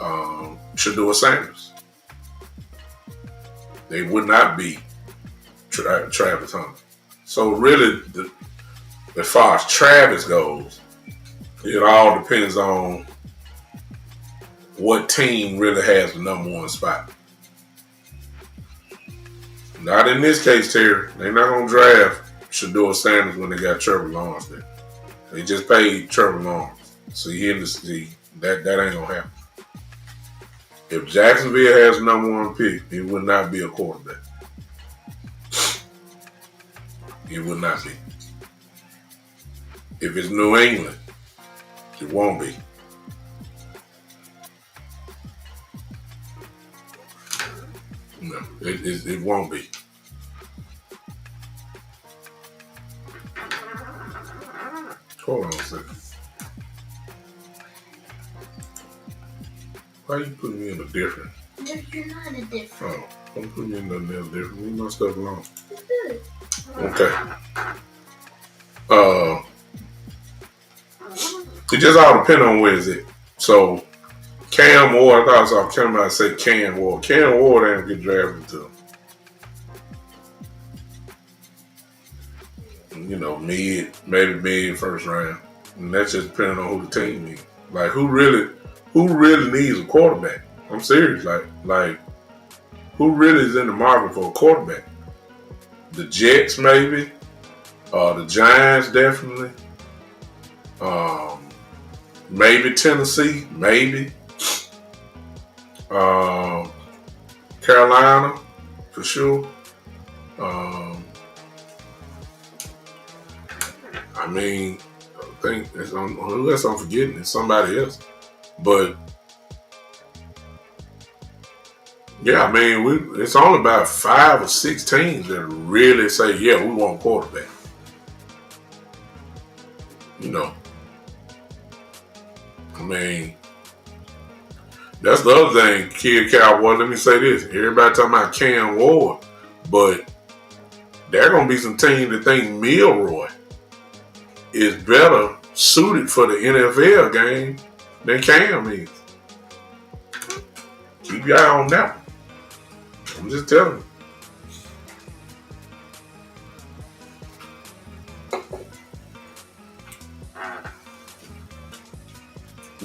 Shedeur Sanders. They would not be Travis Hunter. So really, as far as Travis goes, it all depends on what team really has the number 1 spot. Not in this case, Terry. They're not going to draft Shedeur Sanders when they got Trevor Lawrence there. They just paid Trevor Lawrence. See, that ain't going to happen. If Jacksonville has the number 1 pick, it would not be a quarterback. It would not be. If it's New England, it won't be. No, it won't be. Hold on a second. Why are you putting me in a different? No, you're not a different. Oh, don't put me in nothing else different. Leave my stuff alone. It's good. Okay. It just all depends on where is it. So, Cam Ward, I thought I saw somebody say Cam Ward. Cam Ward ain't get drafted until, maybe mid first round. And that's just depending on who the team is. Like, who really needs a quarterback? I'm serious. Like, who really is in the market for a quarterback? The Jets, maybe. The Giants, definitely. Maybe Tennessee, maybe. Carolina, for sure. I think who else I'm forgetting? It's somebody else. But yeah, it's only about 5 or 6 teams that really say, yeah, we want a quarterback. That's the other thing, Kid Cowboy. Let me say this. Everybody talking about Cam Ward, but there are going to be some teams that think Milroy is better suited for the NFL game than Cam is. Keep your eye on that one. I'm just telling you.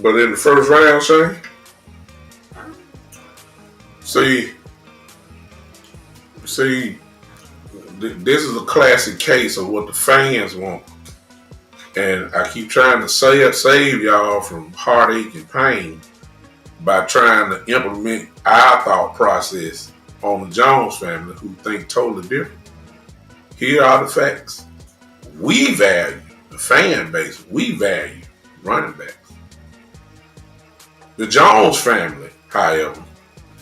But in the first round, Shane, see, this is a classic case of what the fans want. And I keep trying to save y'all from heartache and pain by trying to implement our thought process on the Jones family who think totally different. Here are the facts. We value, the fan base, we value running backs. The Jones family, however,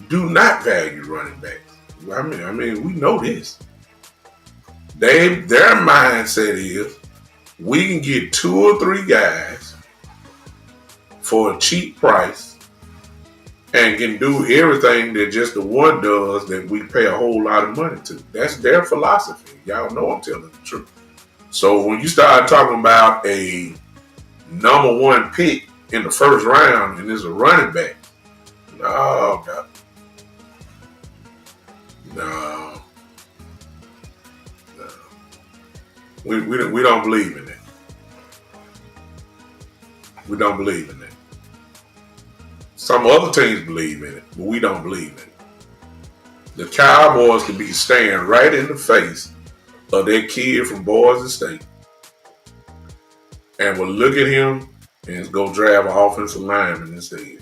do not value running backs. I mean, we know this. Their mindset is we can get 2 or 3 guys for a cheap price and can do everything that just the one does that we pay a whole lot of money to. That's their philosophy. Y'all know I'm telling the truth. So when you start talking about a number 1 pick in the first round and it's a running back, no. We don't believe in that. We don't believe in that. Some other teams believe in it, but we don't believe in it. The Cowboys could be staring right in the face of that kid from Boise State and will look at him and go drive an offensive lineman instead.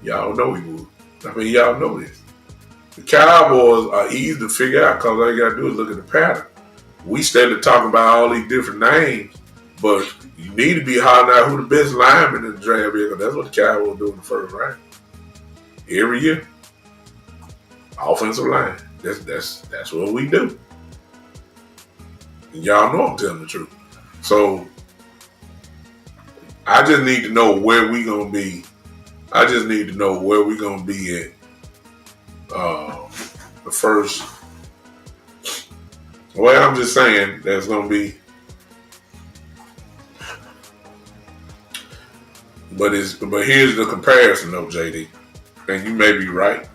Y'all know he would. I mean, y'all know this. The Cowboys are easy to figure out because all you got to do is look at the pattern. We started talking about all these different names, but you need to be hollering out who the best lineman in the draft is, because that's what the Cowboys do in the first round. Every year. Offensive line. That's what we do. And y'all know I'm telling the truth. So I just need to know where we gonna be. I just need to know where we gonna be at the first. Well, I'm just saying there's gonna be, but here's the comparison though, JD, and you may be right.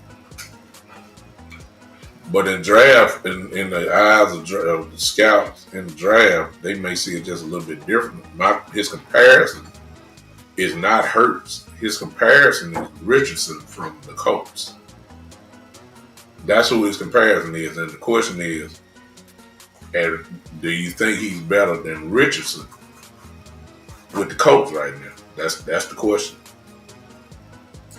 But in draft, in the eyes of the scouts in the draft, they may see it just a little bit different. His comparison is not Hurts. His comparison is Richardson from the Colts. That's who his comparison is. And the question is, do you think he's better than Richardson with the Colts right now? That's the question.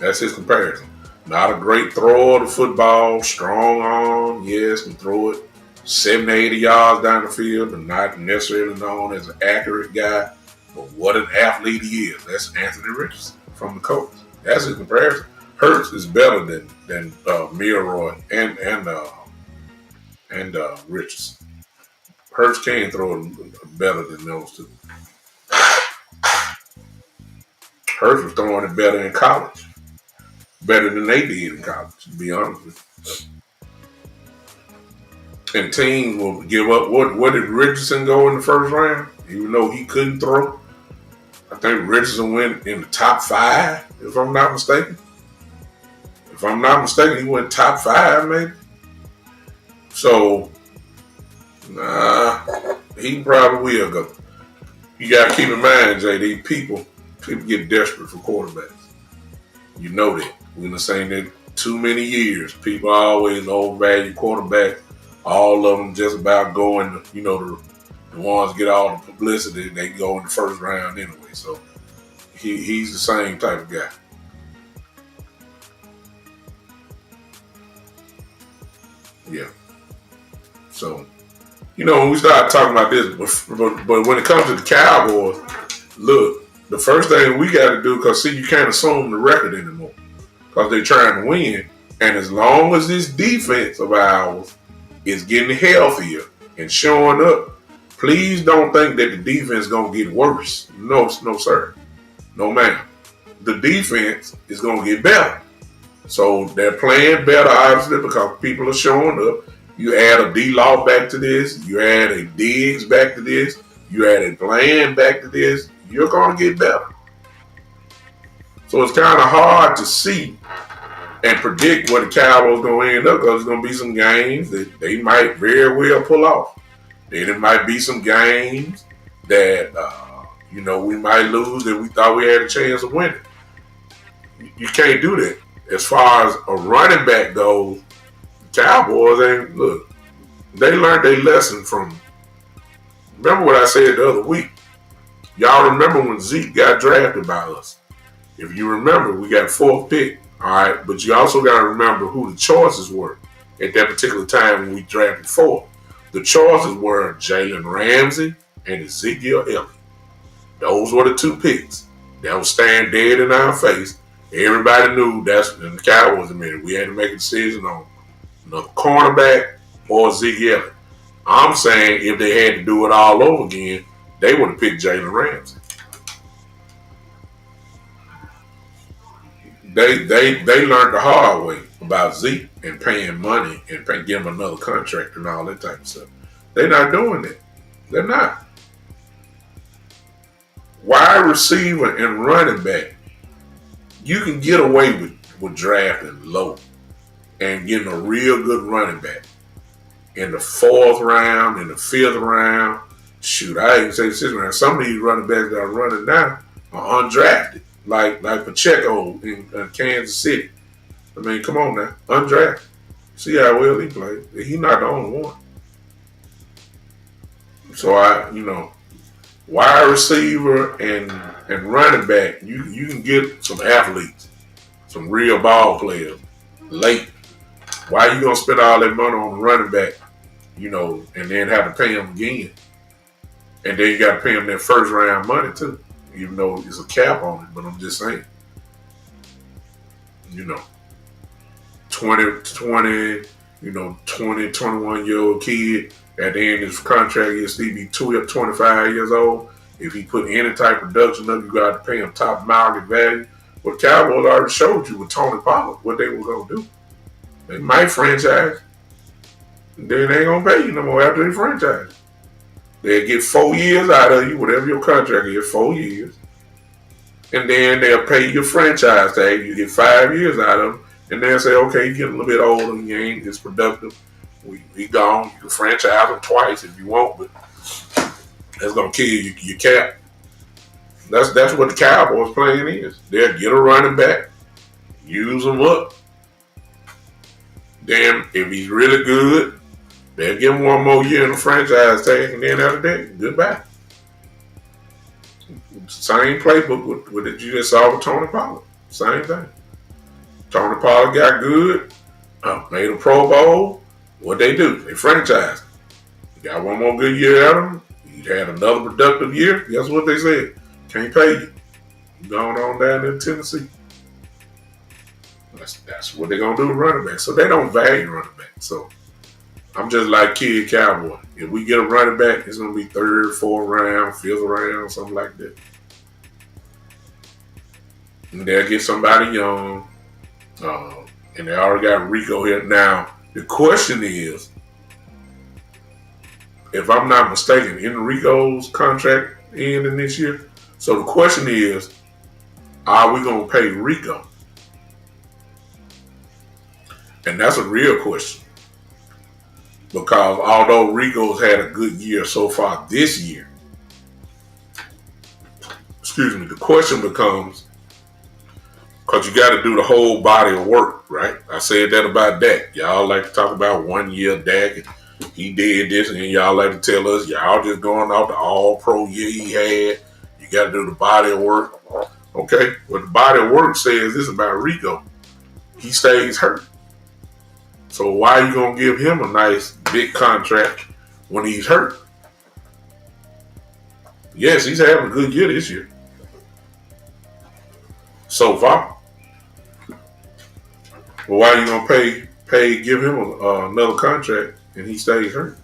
That's his comparison. Not a great thrower of the football, strong arm, yes, can throw it 70, 80 yards down the field, but not necessarily known as an accurate guy. But what an athlete he is. That's Anthony Richardson from the Colts. That's his comparison. Hurts is better than Milroy and Richardson. Hurts can throw it better than those two. Hurts was throwing it better in college. Better than they did in college, to be honest with you. And teams will give up. What did Richardson go in the first round? Even though he couldn't throw, I think Richardson went in the top 5, if I'm not mistaken. If I'm not mistaken, he went top 5, maybe. So, he probably will go. You got to keep in mind, JD, people get desperate for quarterbacks. You know that. We've been saying that too many years. People always overvalue quarterbacks. All of them just about going, the ones get all the publicity, they go in the first round anyway. So he's the same type of guy. Yeah. So, when we start talking about this, but when it comes to the Cowboys, look, the first thing we got to do, because see, you can't assume the record anymore, because they're trying to win. And as long as this defense of ours is getting healthier and showing up, please don't think that the defense is going to get worse. No, sir. No, ma'am. The defense is going to get better. So they're playing better, obviously, because people are showing up. You add a D-Law back to this. You add a Diggs back to this. You add a Bland back to this. You're going to get better. So it's kind of hard to see and predict what the Cowboys going to end up, because there's going to be some games that they might very well pull off. Then it might be some games that, we might lose that we thought we had a chance of winning. You can't do that. As far as a running back goes, the Cowboys they learned their lesson from, remember what I said the other week. Y'all remember when Zeke got drafted by us. If you remember, we got 4th pick, all right? But you also got to remember who the choices were at that particular time when we drafted 4th. The choices were Jalen Ramsey and Ezekiel Elliott. Those were the two picks that was staring dead in our face. Everybody knew that's in the Cowboys. We had to make a decision on another cornerback or Ezekiel Elliott. I'm saying if they had to do it all over again, they would have picked Jalen Ramsey. They learned the hard way about Zeke and paying money and give him another contract and all that type of stuff. They're not doing it. They're not. Wide receiver and running back, you can get away with drafting low and getting a real good running back in the 4th round, in the 5th round. Shoot, I even say the 6th round. Some of these running backs that are running now are undrafted, like Pacheco in Kansas City. I mean, come on now, undrafted. See how well he played. He's not the only one. So wide receiver and running back, you can get some athletes, some real ball players late. Why you gonna spend all that money on the running back, and then have to pay him again? And then you got to pay him that first round money too, even though there's a cap on it. But I'm just saying, 20, 21-year-old kid at the end of his contract, he'll still be 25 years old. If he put any type of production up, you got to pay him top market value. Well, Cowboys already showed you with Tony Pollard what they were going to do. They might franchise. Then they ain't going to pay you no more after they franchise. They'll get 4 years out of you, whatever your contract is, 4 years. And then they'll pay your franchise tag. You get 5 years out of them. And they'll say, okay, you get a little bit older and you ain't as productive. We gone. You can franchise them twice if you want, but that's going to kill your cap. That's what the Cowboys plan is. They'll get a running back, use him up. Then if he's really good, they'll give him one more year in the franchise tag, and then after that, goodbye. Same playbook with that you just saw with Tony Pollard. Same thing. Tony Pollard got good, made a Pro Bowl. What they do? They franchise. Got one more good year out of him. He had another productive year. Guess what they said? Can't pay you. Going on down to Tennessee. That's what they're going to do with running back. So they don't value running back. So I'm just like Kid Cowboy. If we get a running back, it's going to be 3rd, 4th round, 5th round, something like that. And they'll get somebody young. And they already got Rico here. Now, the question is, if I'm not mistaken, Enrico's contract ending this year. So the question is, are we going to pay Rico? And that's a real question. Because although Rico's had a good year so far this year, the question becomes, because you got to do the whole body of work, right? I said that about Dak. Y'all like to talk about 1 year Dak, and he did this, and then y'all like to tell us y'all just going off the all-pro year he had. You got to do the body of work. Okay, what the body of work says this about Rico. He stays hurt. So why are you going to give him a nice big contract when he's hurt? Yes, he's having a good year this year. So far. But why are you going to give him another contract and he stays hurt?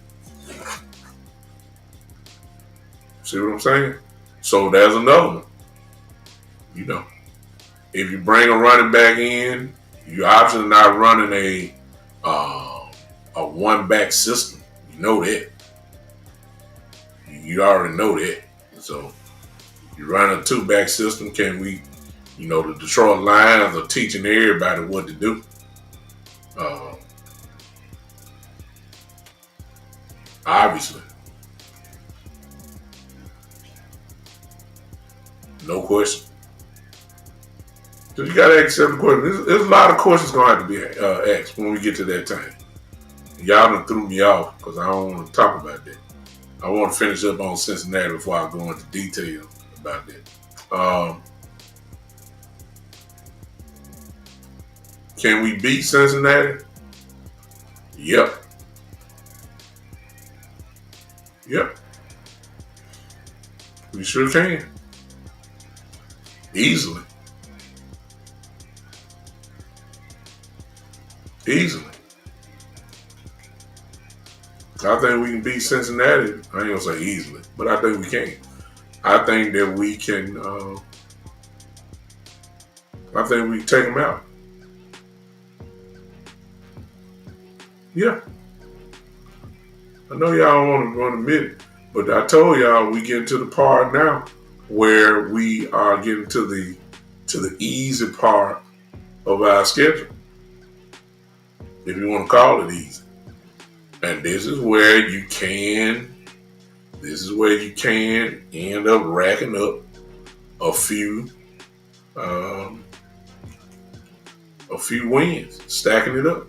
See what I'm saying? So there's another one. If you bring a running back in, you're obviously not running a one-back system. You know that. You already know that. So you run a 2-back system. Can we, the Detroit Lions are teaching everybody what to do. Obviously. No question. So you got to ask certain questions. There's a lot of questions going to have to be asked when we get to that time. Y'all done threw me off because I don't want to talk about that. I want to finish up on Cincinnati before I go into detail about that. Can we beat Cincinnati? Yep. sure can. Easily. Easily. I think we can beat Cincinnati. I ain't gonna say easily, but I think we can. I think that we can. I think we can take them out. Yeah. I know y'all want to admit it, but I told y'all we get to the part now where we are getting to the easy part of our schedule, if you want to call it easy. And this is where you can end up racking up a few wins, stacking it up.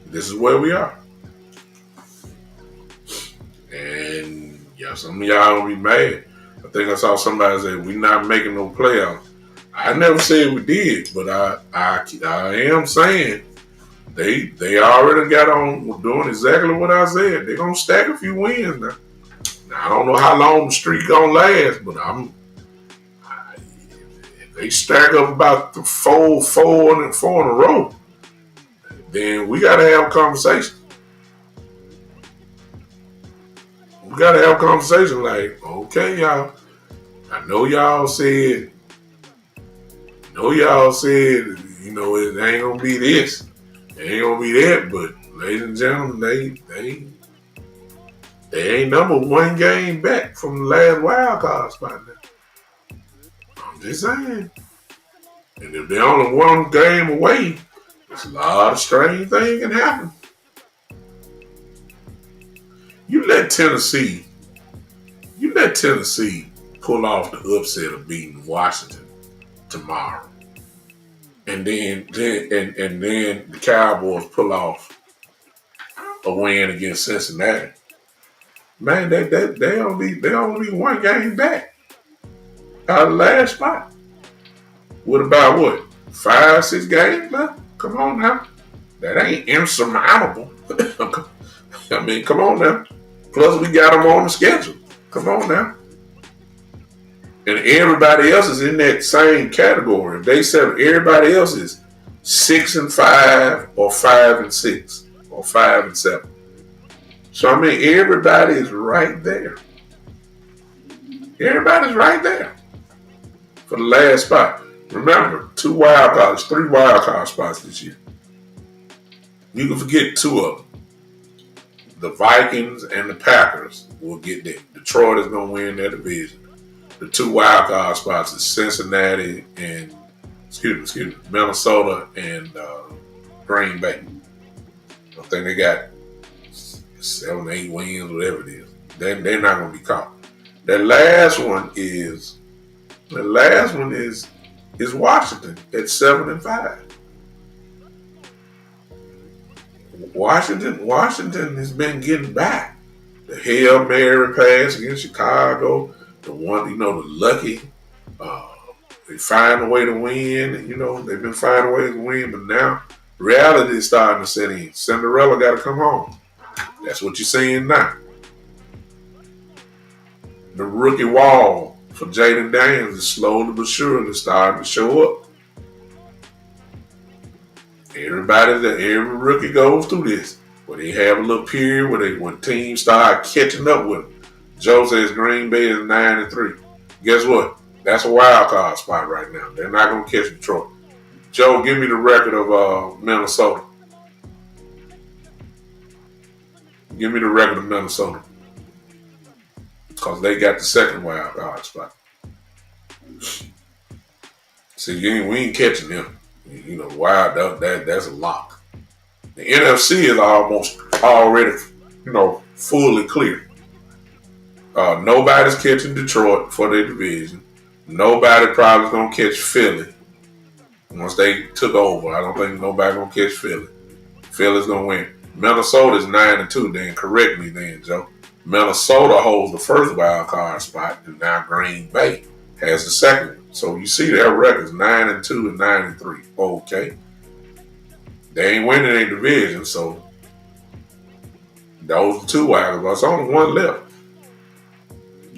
This is where we are. And yeah, some of y'all gonna be mad. I think I saw somebody say we're not making no playoffs. I never said we did, but I am saying they already got on doing exactly what I said. They're gonna stack a few wins now. Now I don't know how long the streak gonna last, but if they stack up about the four in a row, then we gotta have a conversation. We gotta have a conversation like, okay, y'all. I know y'all said, you know, it ain't gonna be this, it ain't gonna be that, but ladies and gentlemen, they ain't number one game back from the last wild card spot now. I'm just saying. And if they're only one game away, there's a lot of strange things can happen. You let Tennessee pull off the upset of beating Washington tomorrow. And then the Cowboys pull off a win against Cincinnati. Man, they only be one game back out of the last spot. With about what? 5-6 games left? Come on now. That ain't insurmountable. I mean, come on now. Plus we got them on the schedule. Come on now. And everybody else is in that same category. If they said everybody else is 6-5 or 5-6 or 5-7. So I mean, everybody is right there. Everybody's right there for the last spot. Remember, 3 wild card spots this year. You can forget 2 of them. The Vikings and the Packers will get there. Detroit is going to win their division. The 2 wild card spots is Cincinnati and Minnesota and Green Bay. I think they got 7, 8 wins, whatever it is. They're not going to be caught. The last one is Washington at 7-5. Washington has been getting back. The Hail Mary pass against Chicago, the one, the lucky, they find a way to win. And, they've been finding ways to win, but now reality is starting to set in. Cinderella got to come home. That's what you're seeing now. The rookie wall for Jaden Daniels is slowly but surely starting to show up. Every rookie goes through this, where they have a little period when teams start catching up with them. Joe says Green Bay is 9-3. Guess what? That's a wild card spot right now. They're not going to catch Detroit. Joe, give me the record of Minnesota. Give me the record of Minnesota. Because they got the second wild card spot. See, we ain't catching them. Wild, that's a lock. The NFC is almost already, fully clear. Nobody's catching Detroit for their division. Nobody probably going to catch Philly once they took over. I don't think nobody going to catch Philly. Philly's going to win. Minnesota is 9-2. Then correct me then, Joe. Minnesota holds the first wild card spot, and now Green Bay has the second one. So you see their records 9-2 and 9-3. Okay. They ain't winning their division, so those are 2 wild cards. There's only one left.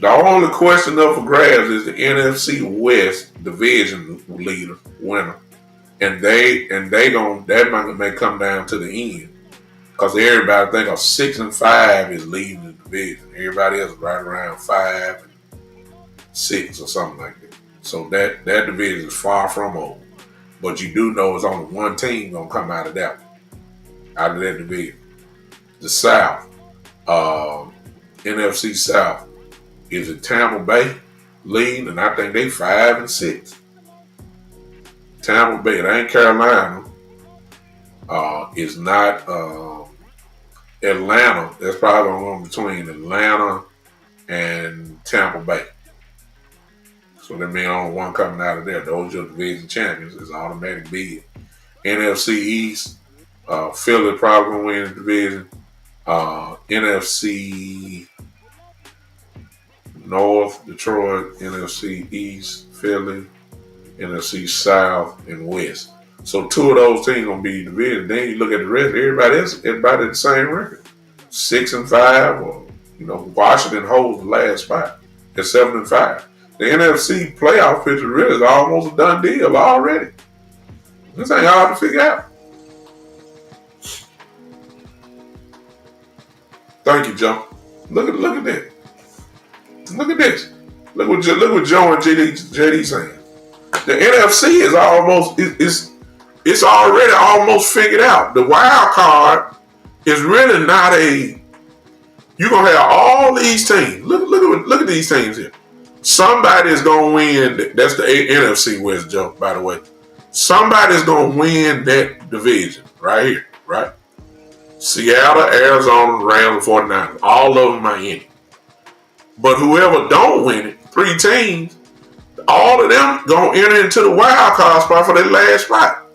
The only question up for grabs is the NFC West division leader winner, and that may come down to the end because everybody think of 6-5 is leading the division. Everybody else is right around 5-6 or something like that. So that division is far from over. But you do know it's only one team gonna come out of that division. The South, NFC South, is it Tampa Bay lead, and I think they 5-6. Tampa Bay, it ain't Carolina. It's not Atlanta. That's probably going between Atlanta and Tampa Bay. So that means only one coming out of there. Those are division champions. It's automatic bid. NFC East, Philly probably gonna win the division. NFC North, Detroit, NFC East, Philly, NFC South, and West. So two of those teams gonna be division. Then you look at the rest, everybody else, everybody at the same record. 6-5, or Washington holds the last spot at 7-5. The NFC playoff picture really is almost a done deal already. This ain't hard to figure out. Thank you, Joe. Look at that. Look at this. Look what Joe and JD saying. The NFC is almost it's already almost figured out. The wild card is really not a. You're gonna have all these teams. Look at these teams here. Somebody's gonna win. That's the NFC West, Joe. By the way, somebody's gonna win that division right here, right? Seattle, Arizona, Rams, 49ers. All of them are in it. But whoever don't win it, 3 teams, all of them gonna enter into the wild card spot for their last spot.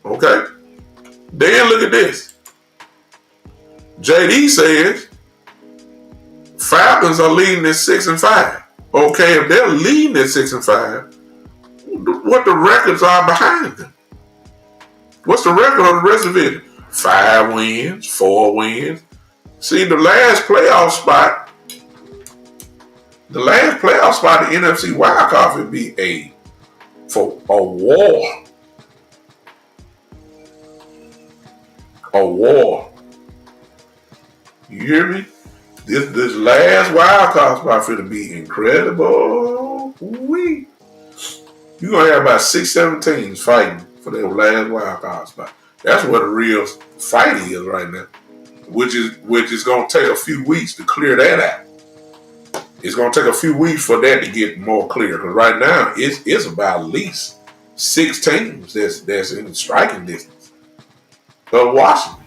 Okay? Then look at this. JD says Falcons are leading at 6-5. Okay, if they're leading at 6-5, what the records are behind them? What's the record of the rest of it? 5 wins, 4 wins. See, the last playoff spot, the NFC wildcard would be for a war. A war. You hear me? This last wildcard spot to be incredible. You're gonna have about 6-7 teams fighting for their last wildcard spot. That's what a real fight is right now. Which is gonna take a few weeks to clear that out. It's gonna take a few weeks for that to get more clear. Because right now it's about at least 6 teams that's in striking distance of Washington.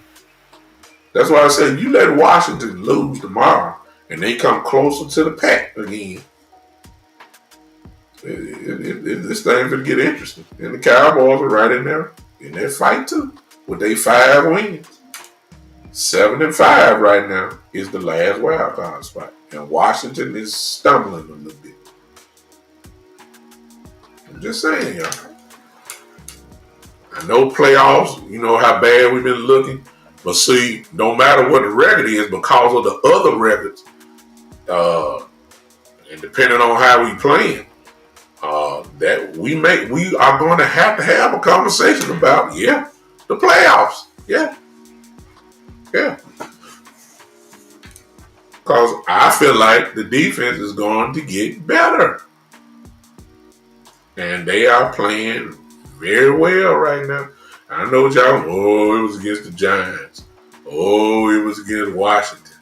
That's why I said you let Washington lose tomorrow and they come closer to the pack again. This thing's gonna get interesting. And the Cowboys are right in there in that fight too, with their 5 wins. 7-5 right now is the last wild card spot. And Washington is stumbling a little bit. I'm just saying, y'all. I know playoffs, you know how bad we've been looking. But see, no matter what the record is, because of the other records, and depending on how we playing, that we are going to have a conversation about, the playoffs. Yeah. Because I feel like the defense is going to get better. And they are playing very well right now. I know what y'all, it was against the Giants. It was against Washington.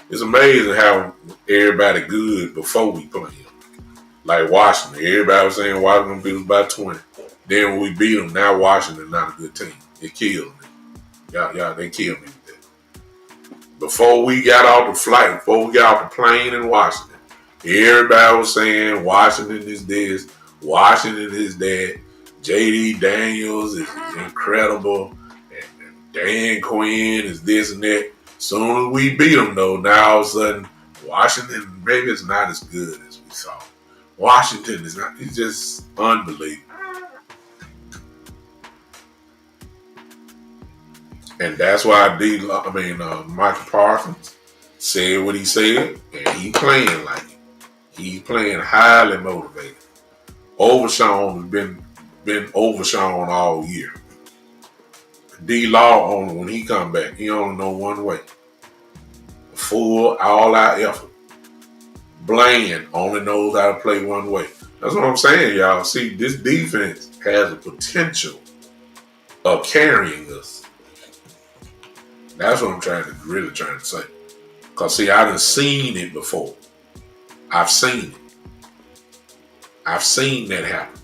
It's amazing how everybody good before we play them. Like Washington. Everybody was saying Washington beat us by 20. Then when we beat them, now Washington not a good team. It killed me. Y'all, they killed me with that. Before we got off the flight, before we got off the plane in Washington, everybody was saying Washington is this, Washington is that. JD Daniels is incredible, and Dan Quinn is this and that. Soon as we beat them, though, now all of a sudden, Washington maybe it's not as good as we saw. Washington is not. It's just unbelievable. And that's why Michael Parsons said what he said, and he playing like it. He's playing highly motivated. Overshawn has been overshawn all year. D Law only when he come back, he only know one way. Full all out effort. Bland only knows how to play one way. That's what I'm saying, y'all. See, this defense has the potential of carrying us. That's what I'm really trying to say. Because, see, I done seen it before. I've seen it. I've seen that happen.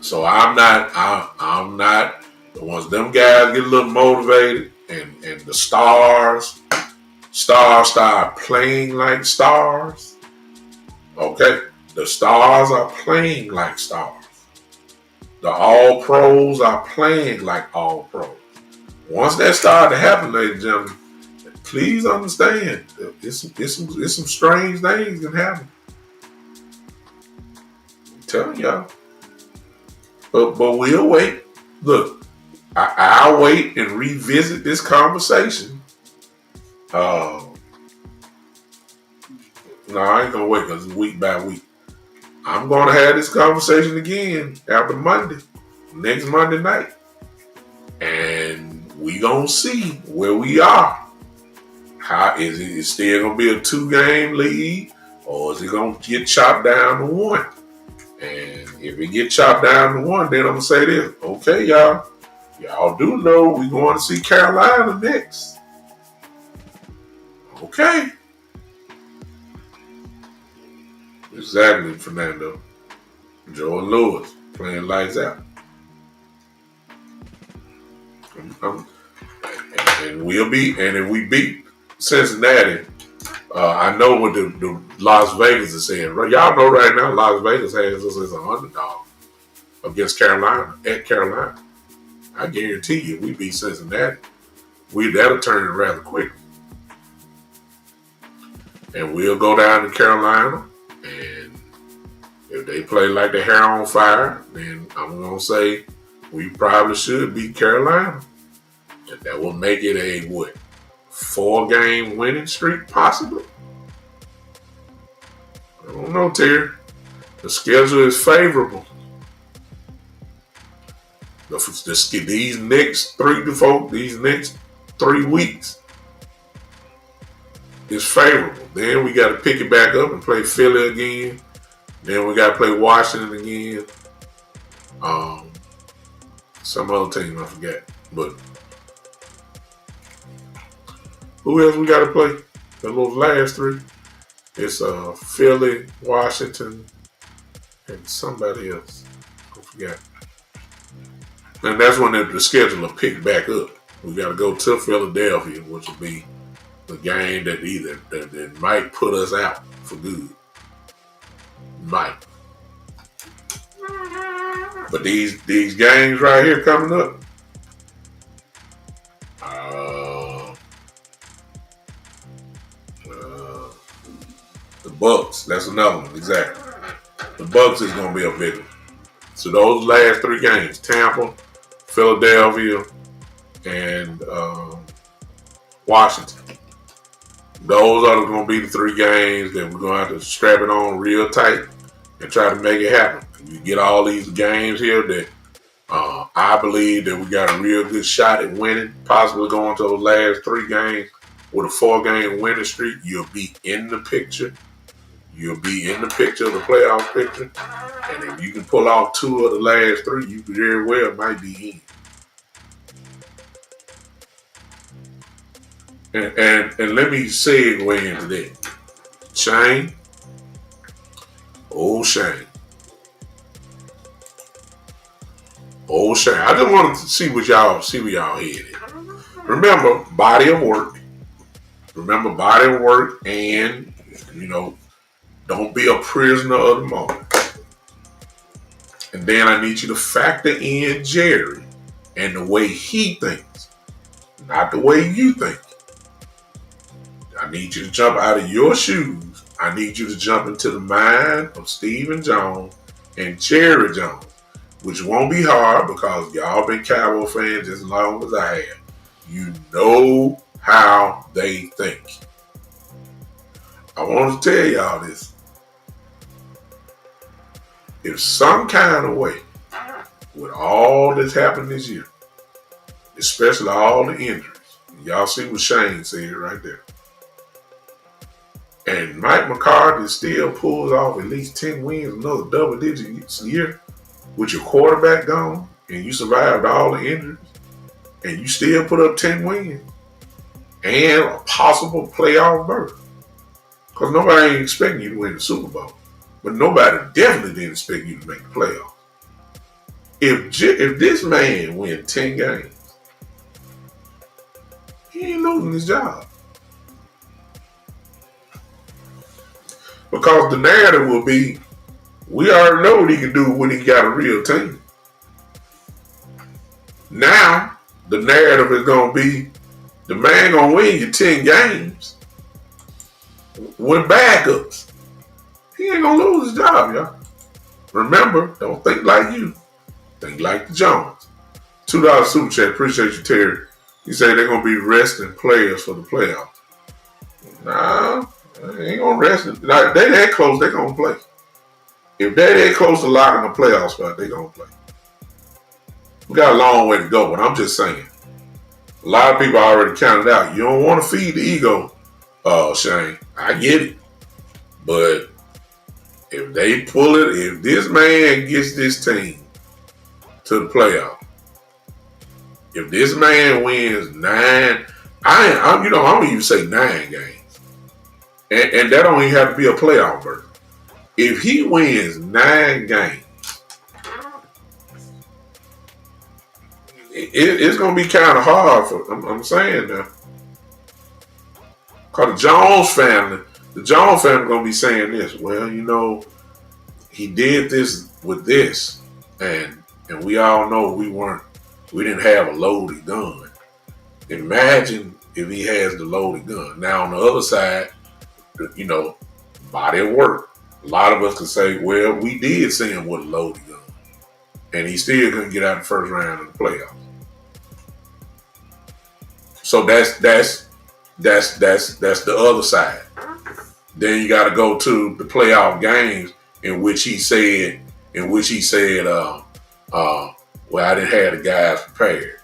So I'm not once them guys get a little motivated and the stars start playing like stars. Okay? The stars are playing like stars. The all pros are playing like all pros. Once that started to happen, ladies and gentlemen, please understand, it's some strange things can happen. I'm telling y'all. But we'll wait. Look, I'll wait and revisit this conversation. No, I ain't gonna wait because it's week by week. I'm gonna have this conversation again after Monday, next Monday night. And we gonna see where we are. How is it still gonna be a 2-game lead, or is it gonna get chopped down to 1? And if it get chopped down to 1, then I'm gonna say this. Okay, y'all do know we going to see Carolina next. Okay. Exactly, Fernando. Joe Lewis playing lights out. And if we beat Cincinnati, I know what the Las Vegas is saying. Y'all know right now Las Vegas has us as an underdog against Carolina, at Carolina. I guarantee you, we beat Cincinnati, that'll turn it rather quick. And we'll go down to Carolina, and if they play like the hair on fire, then I'm going to say we probably should beat Carolina. And that will make it a, 4-game winning streak, possibly? I don't know, Terry. The schedule is favorable. These next 3 to 4, these next 3 weeks is favorable. Then we got to pick it back up and play Philly again. Then we got to play Washington again. Some other team I forgot, but who else we got to play? The little last 3. It's Philly, Washington, and somebody else. I forgot. And that's when the schedule will pick back up. We got to go to Philadelphia, which will be the game that might put us out for good. Might. But these games right here coming up, the Bucks, that's another one, exactly. The Bucks is going to be a big one. So those last 3 games, Tampa, Philadelphia, and Washington. Those are going to be the 3 games that we're going to have to strap it on real tight and try to make it happen. You get all these games here that I believe that we got a real good shot at winning, possibly going to those last 3 games with a 4-game winning streak. You'll be in the picture. You'll be in the picture of the playoff picture. And if you can pull off 2 of the last 3, you very well might be in. And let me segue into that. Shane. Oh, Shane. Oh, Shane. I just wanted to see where y'all headed. Remember, body of work. And, don't be a prisoner of the moment. And then I need you to factor in Jerry and the way he thinks, not the way you think. I need you to jump out of your shoes. I need you to jump into the mind of Stephen Jones and Jerry Jones, which won't be hard because y'all been Cowboy fans as long as I have. You know how they think. I want to tell y'all this. If some kind of way, with all that's happened this year, especially all the injuries, y'all see what Shane said right there. And Mike McCarthy still pulls off at least 10 wins, another double digits a year, with your quarterback gone, and you survived all the injuries, and you still put up 10 wins, and a possible playoff berth. Because nobody ain't expecting you to win the Super Bowl. But nobody definitely didn't expect you to make the playoffs. If this man wins 10 games, he ain't losing his job. Because the narrative will be, we already know what he can do when he got a real team. Now, the narrative is going to be, the man going to win you 10 games with backups. He ain't going to lose his job, y'all. Remember, don't think like you. Think like the Jones. $2 super chat. Appreciate you, Terry. He said they're going to be resting players for the playoffs. Nah, they ain't going to rest. Like, they that close, they going to play. If they that close to locking a playoff spot, they going to play. We got a long way to go, but I'm just saying. A lot of people already counted out. You don't want to feed the ego, Shane. I get it. But if they pull it, if this man gets this team to the playoff, if this man wins 9, I don't even say 9 games, and that don't even have to be a playoff berth. If he wins 9 games, it's gonna be kind of hard for. I'm saying that, cause the Jones family gonna be saying this. Well, he did this with this, and we all know we didn't have a loaded gun. Imagine if he has the loaded gun. Now on the other side, body of work. A lot of us can say, well, we did see him with a loaded gun, and he still couldn't get out in the first round of the playoffs. So that's the other side. Then you got to go to the playoff games in which he said, well, I didn't have the guys prepared.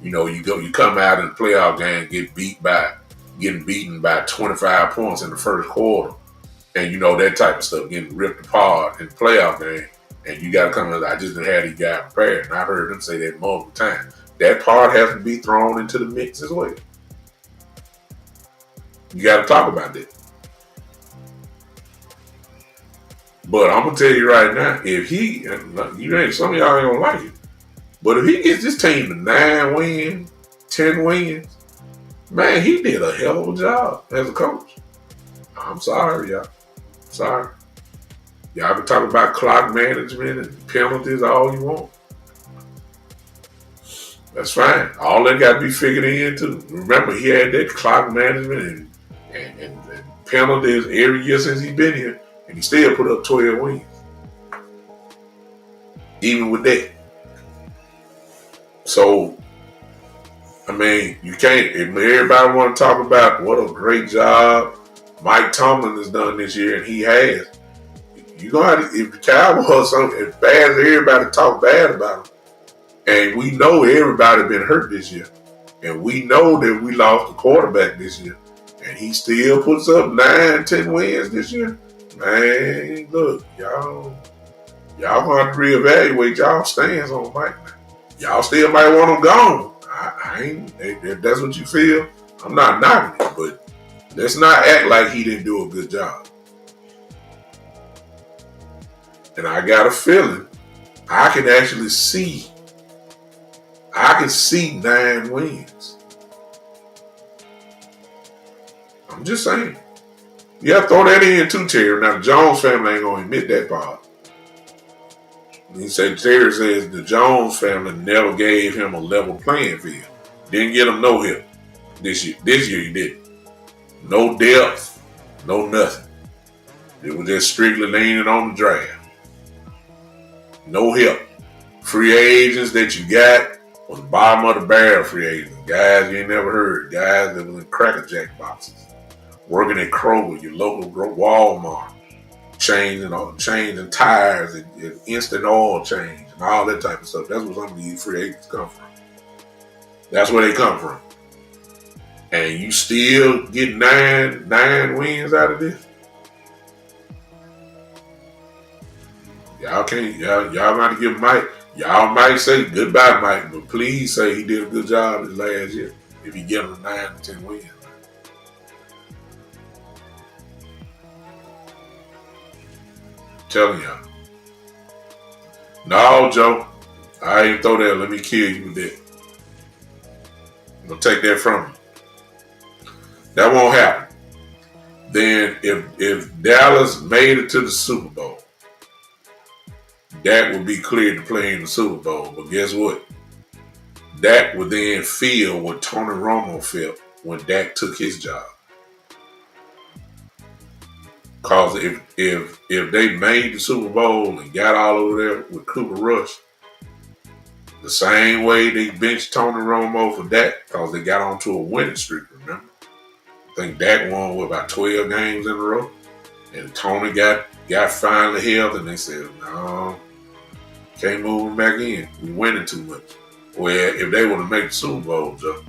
You come out in the playoff game, getting beaten by 25 points in the first quarter, and that type of stuff, getting ripped apart in the playoff game, and you got to come out, I just didn't have these guys prepared. And I heard them say that multiple times. That part has to be thrown into the mix as well. You got to talk about that. But I'm gonna tell you right now, if he, some of y'all ain't gonna like it, but if he gets this team to 9 wins, 10 wins, man, he did a hell of a job as a coach. I'm sorry, y'all. Sorry. Y'all can talk about clock management and penalties all you want. That's fine. All that got to be figured in too. Remember, he had that clock management and penalties every year since he's been here, and he still put up 12 wins. Even with that. So, you can't, if everybody want to talk about what a great job Mike Tomlin has done this year, and he has, you're going to have to, if the Cowboys, as bad as everybody talk bad about them, and we know everybody been hurt this year, and we know that we lost the quarterback this year, and he still puts up 9, 10 wins this year, man, look, y'all gonna have to reevaluate y'all stance on Mike. Y'all still might want him gone. I ain't, if that's what you feel, I'm not knocking it, but let's not act like he didn't do a good job. And I got a feeling I can actually see 9 wins. I'm just saying. You have to throw that in too, Terry. Now the Jones family ain't gonna admit that part. Terry says the Jones family never gave him a level playing field. Didn't get him no help this year. This year he didn't. No depth, no nothing. It was just strictly leaning on the draft. No help. Free agents that you got was bottom of the barrel free agents. Guys you ain't never heard. Guys that was in Cracker Jack boxes. working at Kroger, your local Walmart, changing tires and instant oil change and all that type of stuff. That's where some of these free agents come from. That's where they come from. And you still get nine wins out of this? Y'all can't, y'all got to give Mike, y'all might say goodbye, Mike, but please say he did a good job this last year if you get him 9 to 10 wins. Telling y'all. No, Joe, I ain't throw that. Let me kill you with that. I'm going to take that from you. That won't happen. Then if Dallas made it to the Super Bowl, Dak would be cleared to play in the Super Bowl. But guess what? Dak would then feel what Tony Romo felt when Dak took his job. Because if they made the Super Bowl and got all over there with Cooper Rush, the same way they benched Tony Romo for Dak, because they got onto a winning streak, remember? I think Dak won with about 12 games in a row. And Tony got finally healed, and they said, no, can't move him back in. We winning too much. Well, if they would have made the Super Bowl, Joe,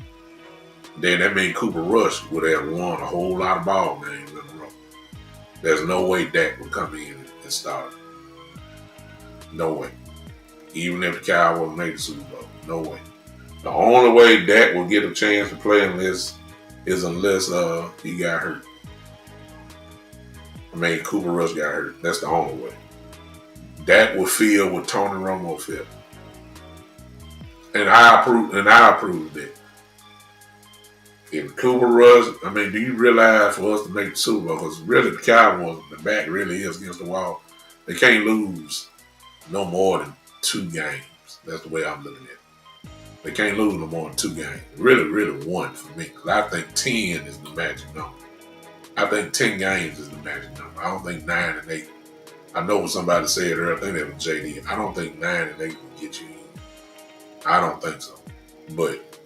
then that means Cooper Rush would have won a whole lot of ball games in a row. There's no way Dak would come in and start. No way. Even if the Cowboys made the Super Bowl. No way. The only way Dak will get a chance to play unless he got hurt. I mean, Cooper Rush got hurt. That's the only way. Dak will feel what Tony Romo felt. And I approve that. If Cooper Rush, I mean, do you realize for us to make the Super Bowl, because really the Cowboys, the back really is against the wall. They can't lose no more than 2 games. That's the way I'm looking at it. They can't lose no more than 2 games. Really 1 for me. Because I think 10 is the magic number. I think 10 games is the magic number. I don't think 9 and 8. I know what somebody said earlier. I think that was JD. I don't think 9 and 8 will get you in. I don't think so. But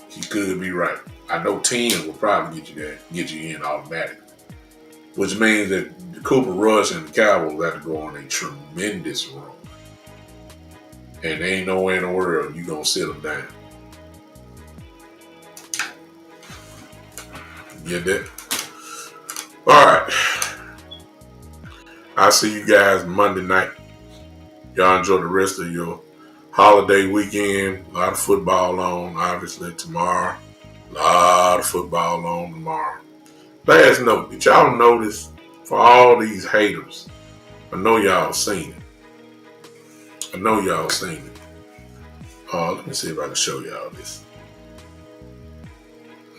he could be right. I know 10 will probably get you in automatically. Which means that Cooper Rush and the Cowboys have to go on a tremendous run. And there ain't no way in the world you're going to sit them down. Get that? All right. I'll see you guys Monday night. Y'all enjoy the rest of your holiday weekend. A lot of football on, obviously, tomorrow. A lot of football on tomorrow. Last note, did y'all notice for all these haters? I know y'all seen it. Let me see if I can show y'all this.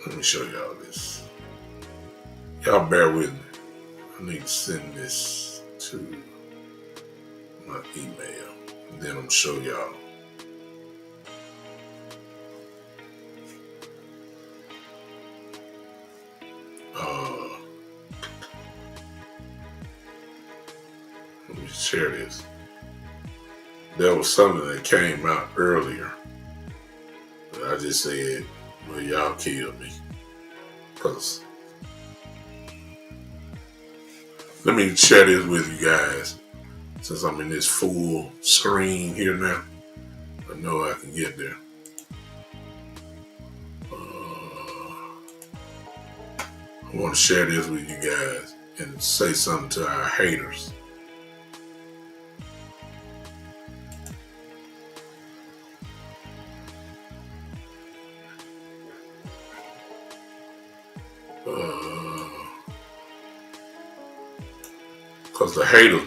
Let me show y'all this. Y'all bear with me. I need to send this to my email. And then I'm going to show y'all. Let me share this. There was something that came out earlier that I just said, well, y'all killed me. Because let me share this with you guys. Since I'm in this full screen here now, I know I can get there. I want to share this with you guys and say something to our haters. Because the haters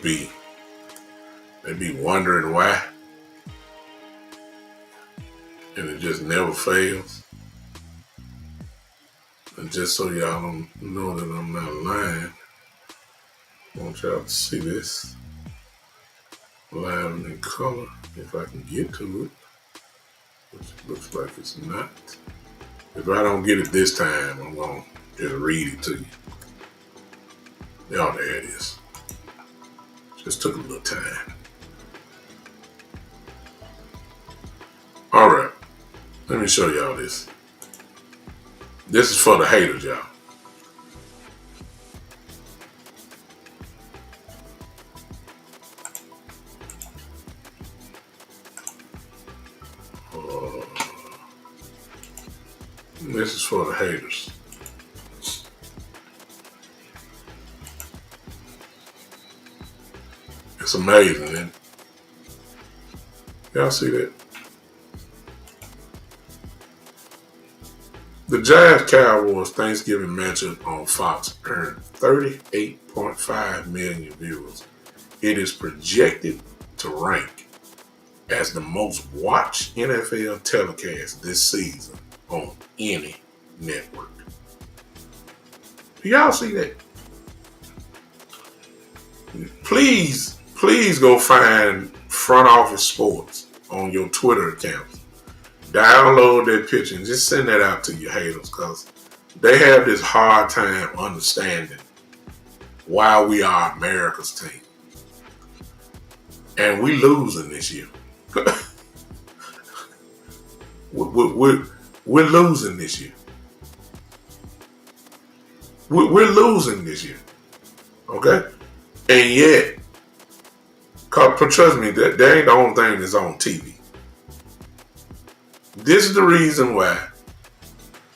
they be wondering why. And it just never fails. And just so y'all don't know that I'm not lying, I want y'all to see this live and in color, if I can get to it, which looks like it's not. If I don't get it this time, I'm going to just read it to you. Y'all, there it is. Just took a little time. All right, let me show y'all this. This is for the haters, y'all. This is for the haters. It's amazing, isn't it? Y'all see that? The Giants-Cowboys Thanksgiving matchup on Fox earned 38.5 million viewers. It is projected to rank as the most watched NFL telecast this season on any network. Do y'all see that? Please go find Front Office Sports on your Twitter account. Download that picture and just send that out to your haters, because they have this hard time understanding why we are America's team. And we losing this year. We're losing this year. We're losing this year. Okay? And yet, trust me, that ain't the only thing that's on TV. This is the reason why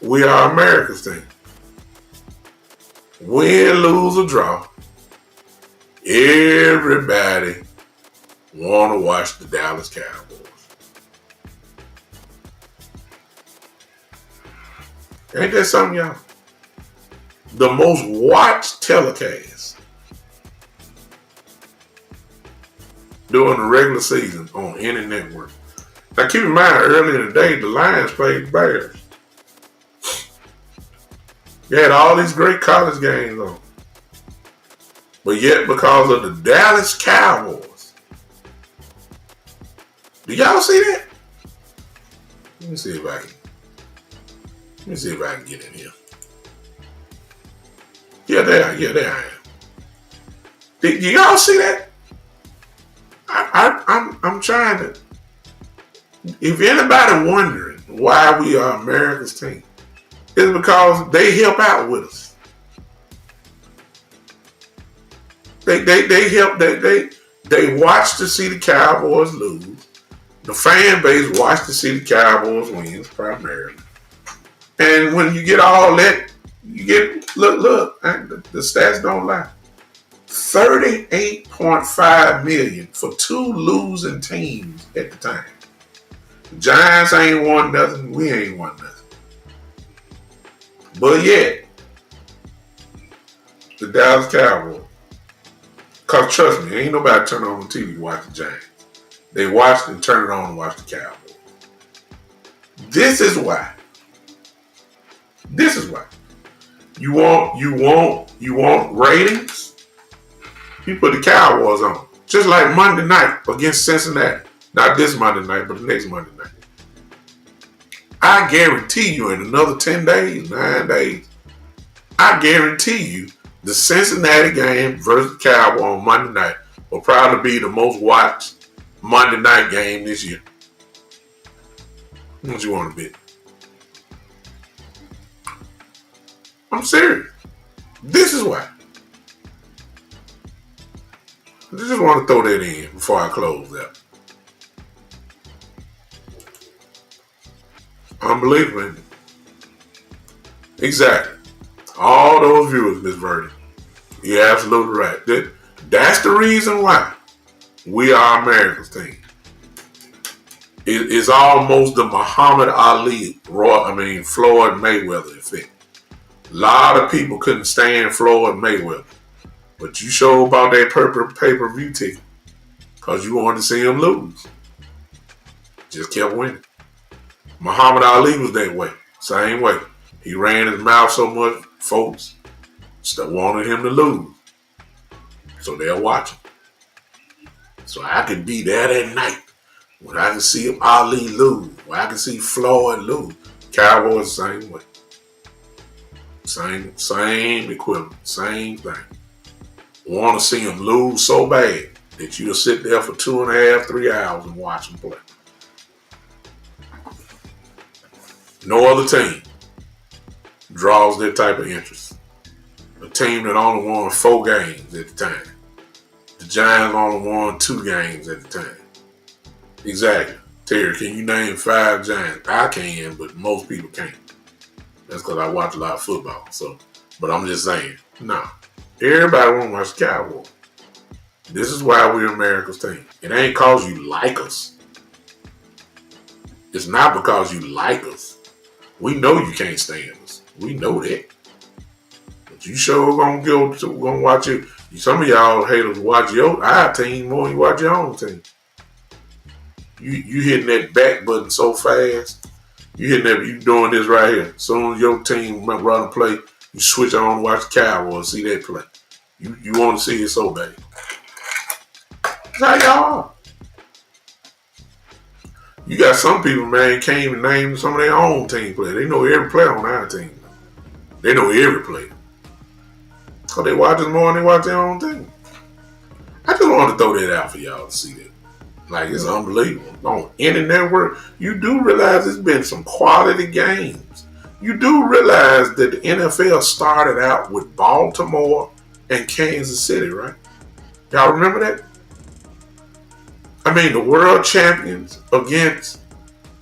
we are America's team. Win, lose, or draw, everybody want to watch the Dallas Cowboys. Ain't that something, y'all? The most watched telecast during the regular season on any network. Now keep in mind, earlier in the day, the Lions played the Bears. They had all these great college games on. But yet, because of the Dallas Cowboys, do y'all see that? Let me see if I can get in here. Yeah, there I am. Do y'all see that? I'm trying to. If anybody wondering why we are America's team, it's because they help out with us. They help. They watch to see the Cowboys lose. The fan base watch to see the Cowboys win primarily. And when you get all that, you get look. The stats don't lie. 38.5 million for two losing teams at the time. The Giants ain't won nothing. We ain't won nothing. But yet, the Dallas Cowboys. Cause trust me, ain't nobody turn on the TV to watch the Giants. They watch and turn it on and watch the Cowboys. This is why. You want ratings? You put the Cowboys on. Just like Monday night against Cincinnati. Not this Monday night, but the next Monday night. I guarantee you in another 10 days, 9 days, I guarantee you the Cincinnati game versus the Cowboys on Monday night will probably be the most watched Monday night game this year. What you want to bet? I'm serious. This is why. I just want to throw that in before I close out. Unbelievable. Exactly. All those viewers, Miss Verdi. You're absolutely right. That's the reason why we are America's team. It's almost the Muhammad Ali, Floyd Mayweather effect. A lot of people couldn't stand Floyd Mayweather. But you show about that pay-per-view ticket because you wanted to see him lose. Just kept winning. Muhammad Ali was that way. Same way. He ran his mouth so much, folks wanted him to lose. So they'll watch him. So I could be there that night when I can see Ali lose, when I can see Floyd lose. Cowboys, same way. Same equivalent, same thing. Want to see him lose so bad that you'll sit there for 2.5, 3 hours and watch him play. No other team draws that type of interest. A team that only won 4 games at the time. The Giants only won 2 games at the time. Exactly. Terry, can you name 5 Giants? I can, but most people can't. That's because I watch a lot of football. So, but I'm just saying, no. Everybody want to watch the Cowboys. This is why we're America's team. It ain't cause you like us. It's not because you like us. We know you can't stand us. We know that. But you sure gonna watch it. Some of y'all haters watch our team more than you watch your own team. You hitting that back button so fast. You doing this right here. As soon as your team run a play, you switch on, watch the Cowboys, see that play. You want to see it so bad. That's how y'all are. You got some people, man, can't even name some of their own team players. They know every player on our team. They know every player. So they watch us more than they watch their own team. I just want to throw that out for y'all to see that. Like, it's unbelievable. On any network, you do realize there's been some quality games. You do realize that the NFL started out with Baltimore and Kansas City, right? Y'all remember that? I mean, the world champions against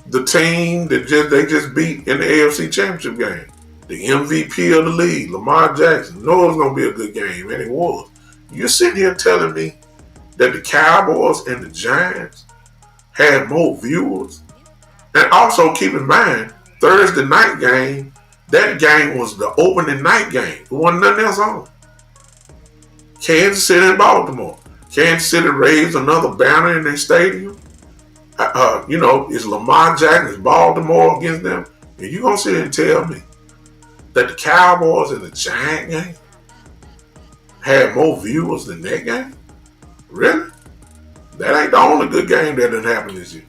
the team that they just beat in the AFC Championship game. The MVP of the league, Lamar Jackson. Know it was going to be a good game, and it was. You're sitting here telling me that the Cowboys and the Giants had more viewers. And also keep in mind, Thursday night game, that game was the opening night game. There wasn't nothing else on. Kansas City and Baltimore. Kansas City raised another banner in their stadium. It's Lamar Jackson, it's Baltimore against them. And you're going to sit and tell me that the Cowboys and the Giant game had more viewers than that game? Really? That ain't the only good game that done happened this year.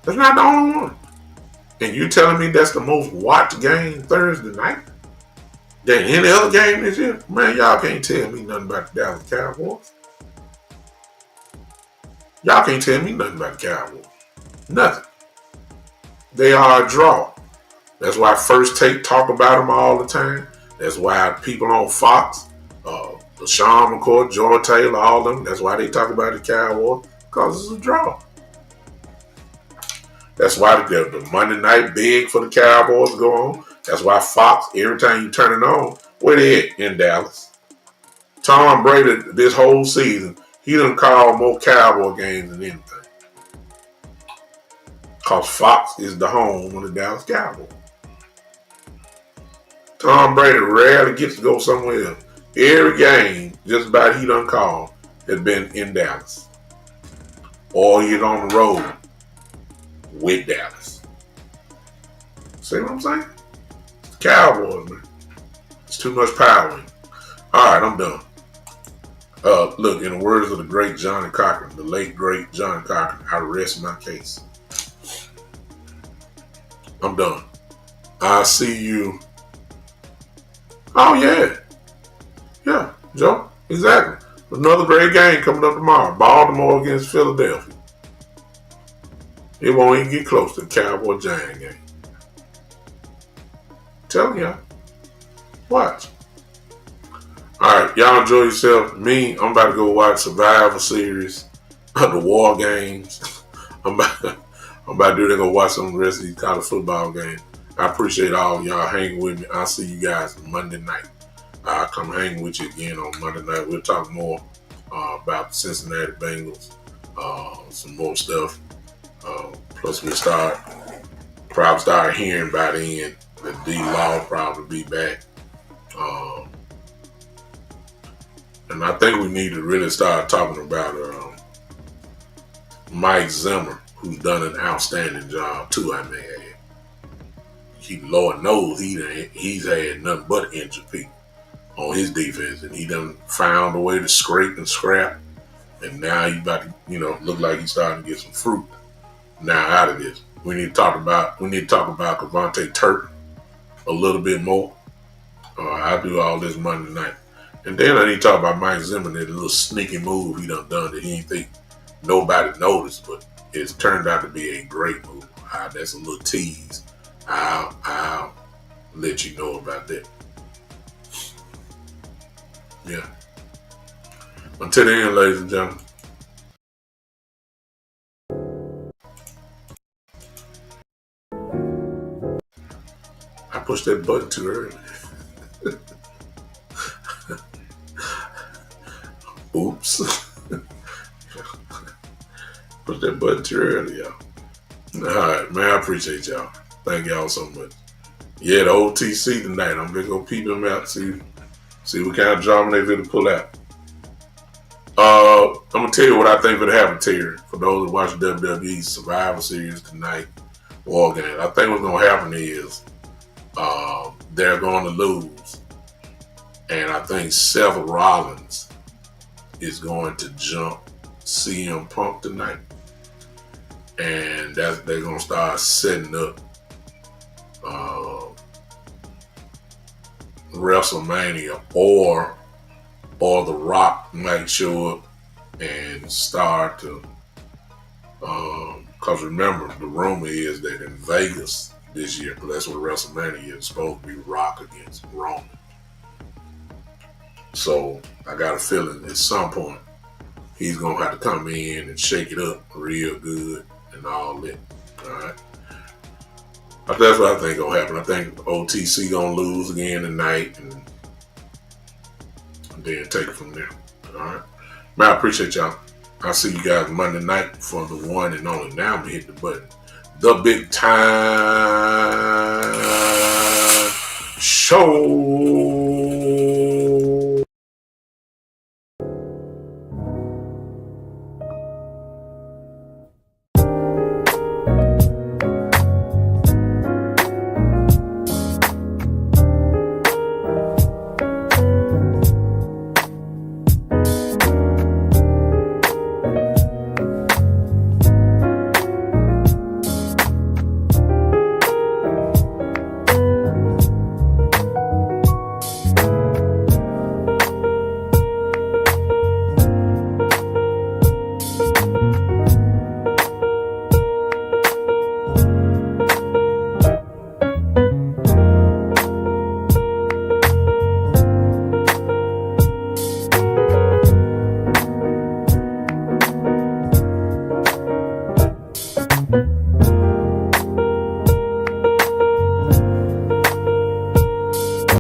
That's not the only one. And you telling me that's the most watched game Thursday night? Than any other game this year? Man, y'all can't tell me nothing about the Dallas Cowboys. Y'all can't tell me nothing about the Cowboys. Nothing. They are a draw. That's why First Take talk about them all the time. That's why people on Fox, Sean McCoy, George Taylor, all them, that's why they talk about the Cowboys, because it's a draw. That's why the Monday night big for the Cowboys go on. That's why Fox, every time you turn it on, where they at? In Dallas. Tom Brady, this whole season, he done called more Cowboy games than anything. Because Fox is the home of the Dallas Cowboys. Tom Brady rarely gets to go somewhere else. Every game, just about he done called, has been in Dallas. Or he's on the road with Dallas. See what I'm saying? Cowboys, man. It's too much power in it. Alright, I'm done. Look, in the words of the great Johnny Cochran, the late great Johnny Cochran, I rest my case. I'm done. I'll see you. Oh, yeah. Yeah, Joe. Exactly. Another great game coming up tomorrow. Baltimore against Philadelphia. It won't even get close to the Cowboy-Giant game. Telling y'all. Watch. Alright, y'all enjoy yourself. Me, I'm about to go watch Survivor Series. The War Games. I'm about to do that. Go watch some of the rest of these college football games. I appreciate all y'all hanging with me. I'll see you guys Monday night. I'll come hang with you again on Monday night. We'll talk more about the Cincinnati Bengals. Some more stuff. Plus we'll probably start hearing by then that D-Law will probably be back. And I think we need to really start talking about Mike Zimmer, who's done an outstanding job too, I may add. Lord knows he's had nothing but injured people on his defense, and he done found a way to scrape and scrap, and now he's about to, look like he's starting to get some fruit now out of this. We need to talk about Kevontae Turpin a little bit more. I'll do all this Monday night. And then I need to talk about Mike Zimmer, that little sneaky move he done that he didn't think nobody noticed, but it's turned out to be a great move. That's a little tease. I'll let you know about that. Yeah. Until then, ladies and gentlemen. pushed that button too early. Oops. Pushed that button too early, y'all. Alright, man, I appreciate y'all. Thank y'all so much. Yeah, the OTC tonight. I'm gonna go peep them out, see what kind of drama they gonna pull out. I'm gonna tell you what I think would happen, Terry. For those that watch WWE Survivor Series tonight, War Games, I think what's gonna happen is they're going to lose, and I think Seth Rollins is going to jump CM Punk tonight, and they're gonna start setting up WrestleMania, or The Rock might show up and start to. Because remember, the rumor is that in Vegas this year, because that's what WrestleMania is supposed to be, Rock against Roman. So I got a feeling at some point he's gonna have to come in and shake it up real good and all that. All right. But that's what I think gonna happen. I think OTC gonna lose again tonight, and then take it from there. All right. Man, I appreciate y'all. I'll see you guys Monday night for the one and only. Now I'm gonna hit the button. The Big Time Show.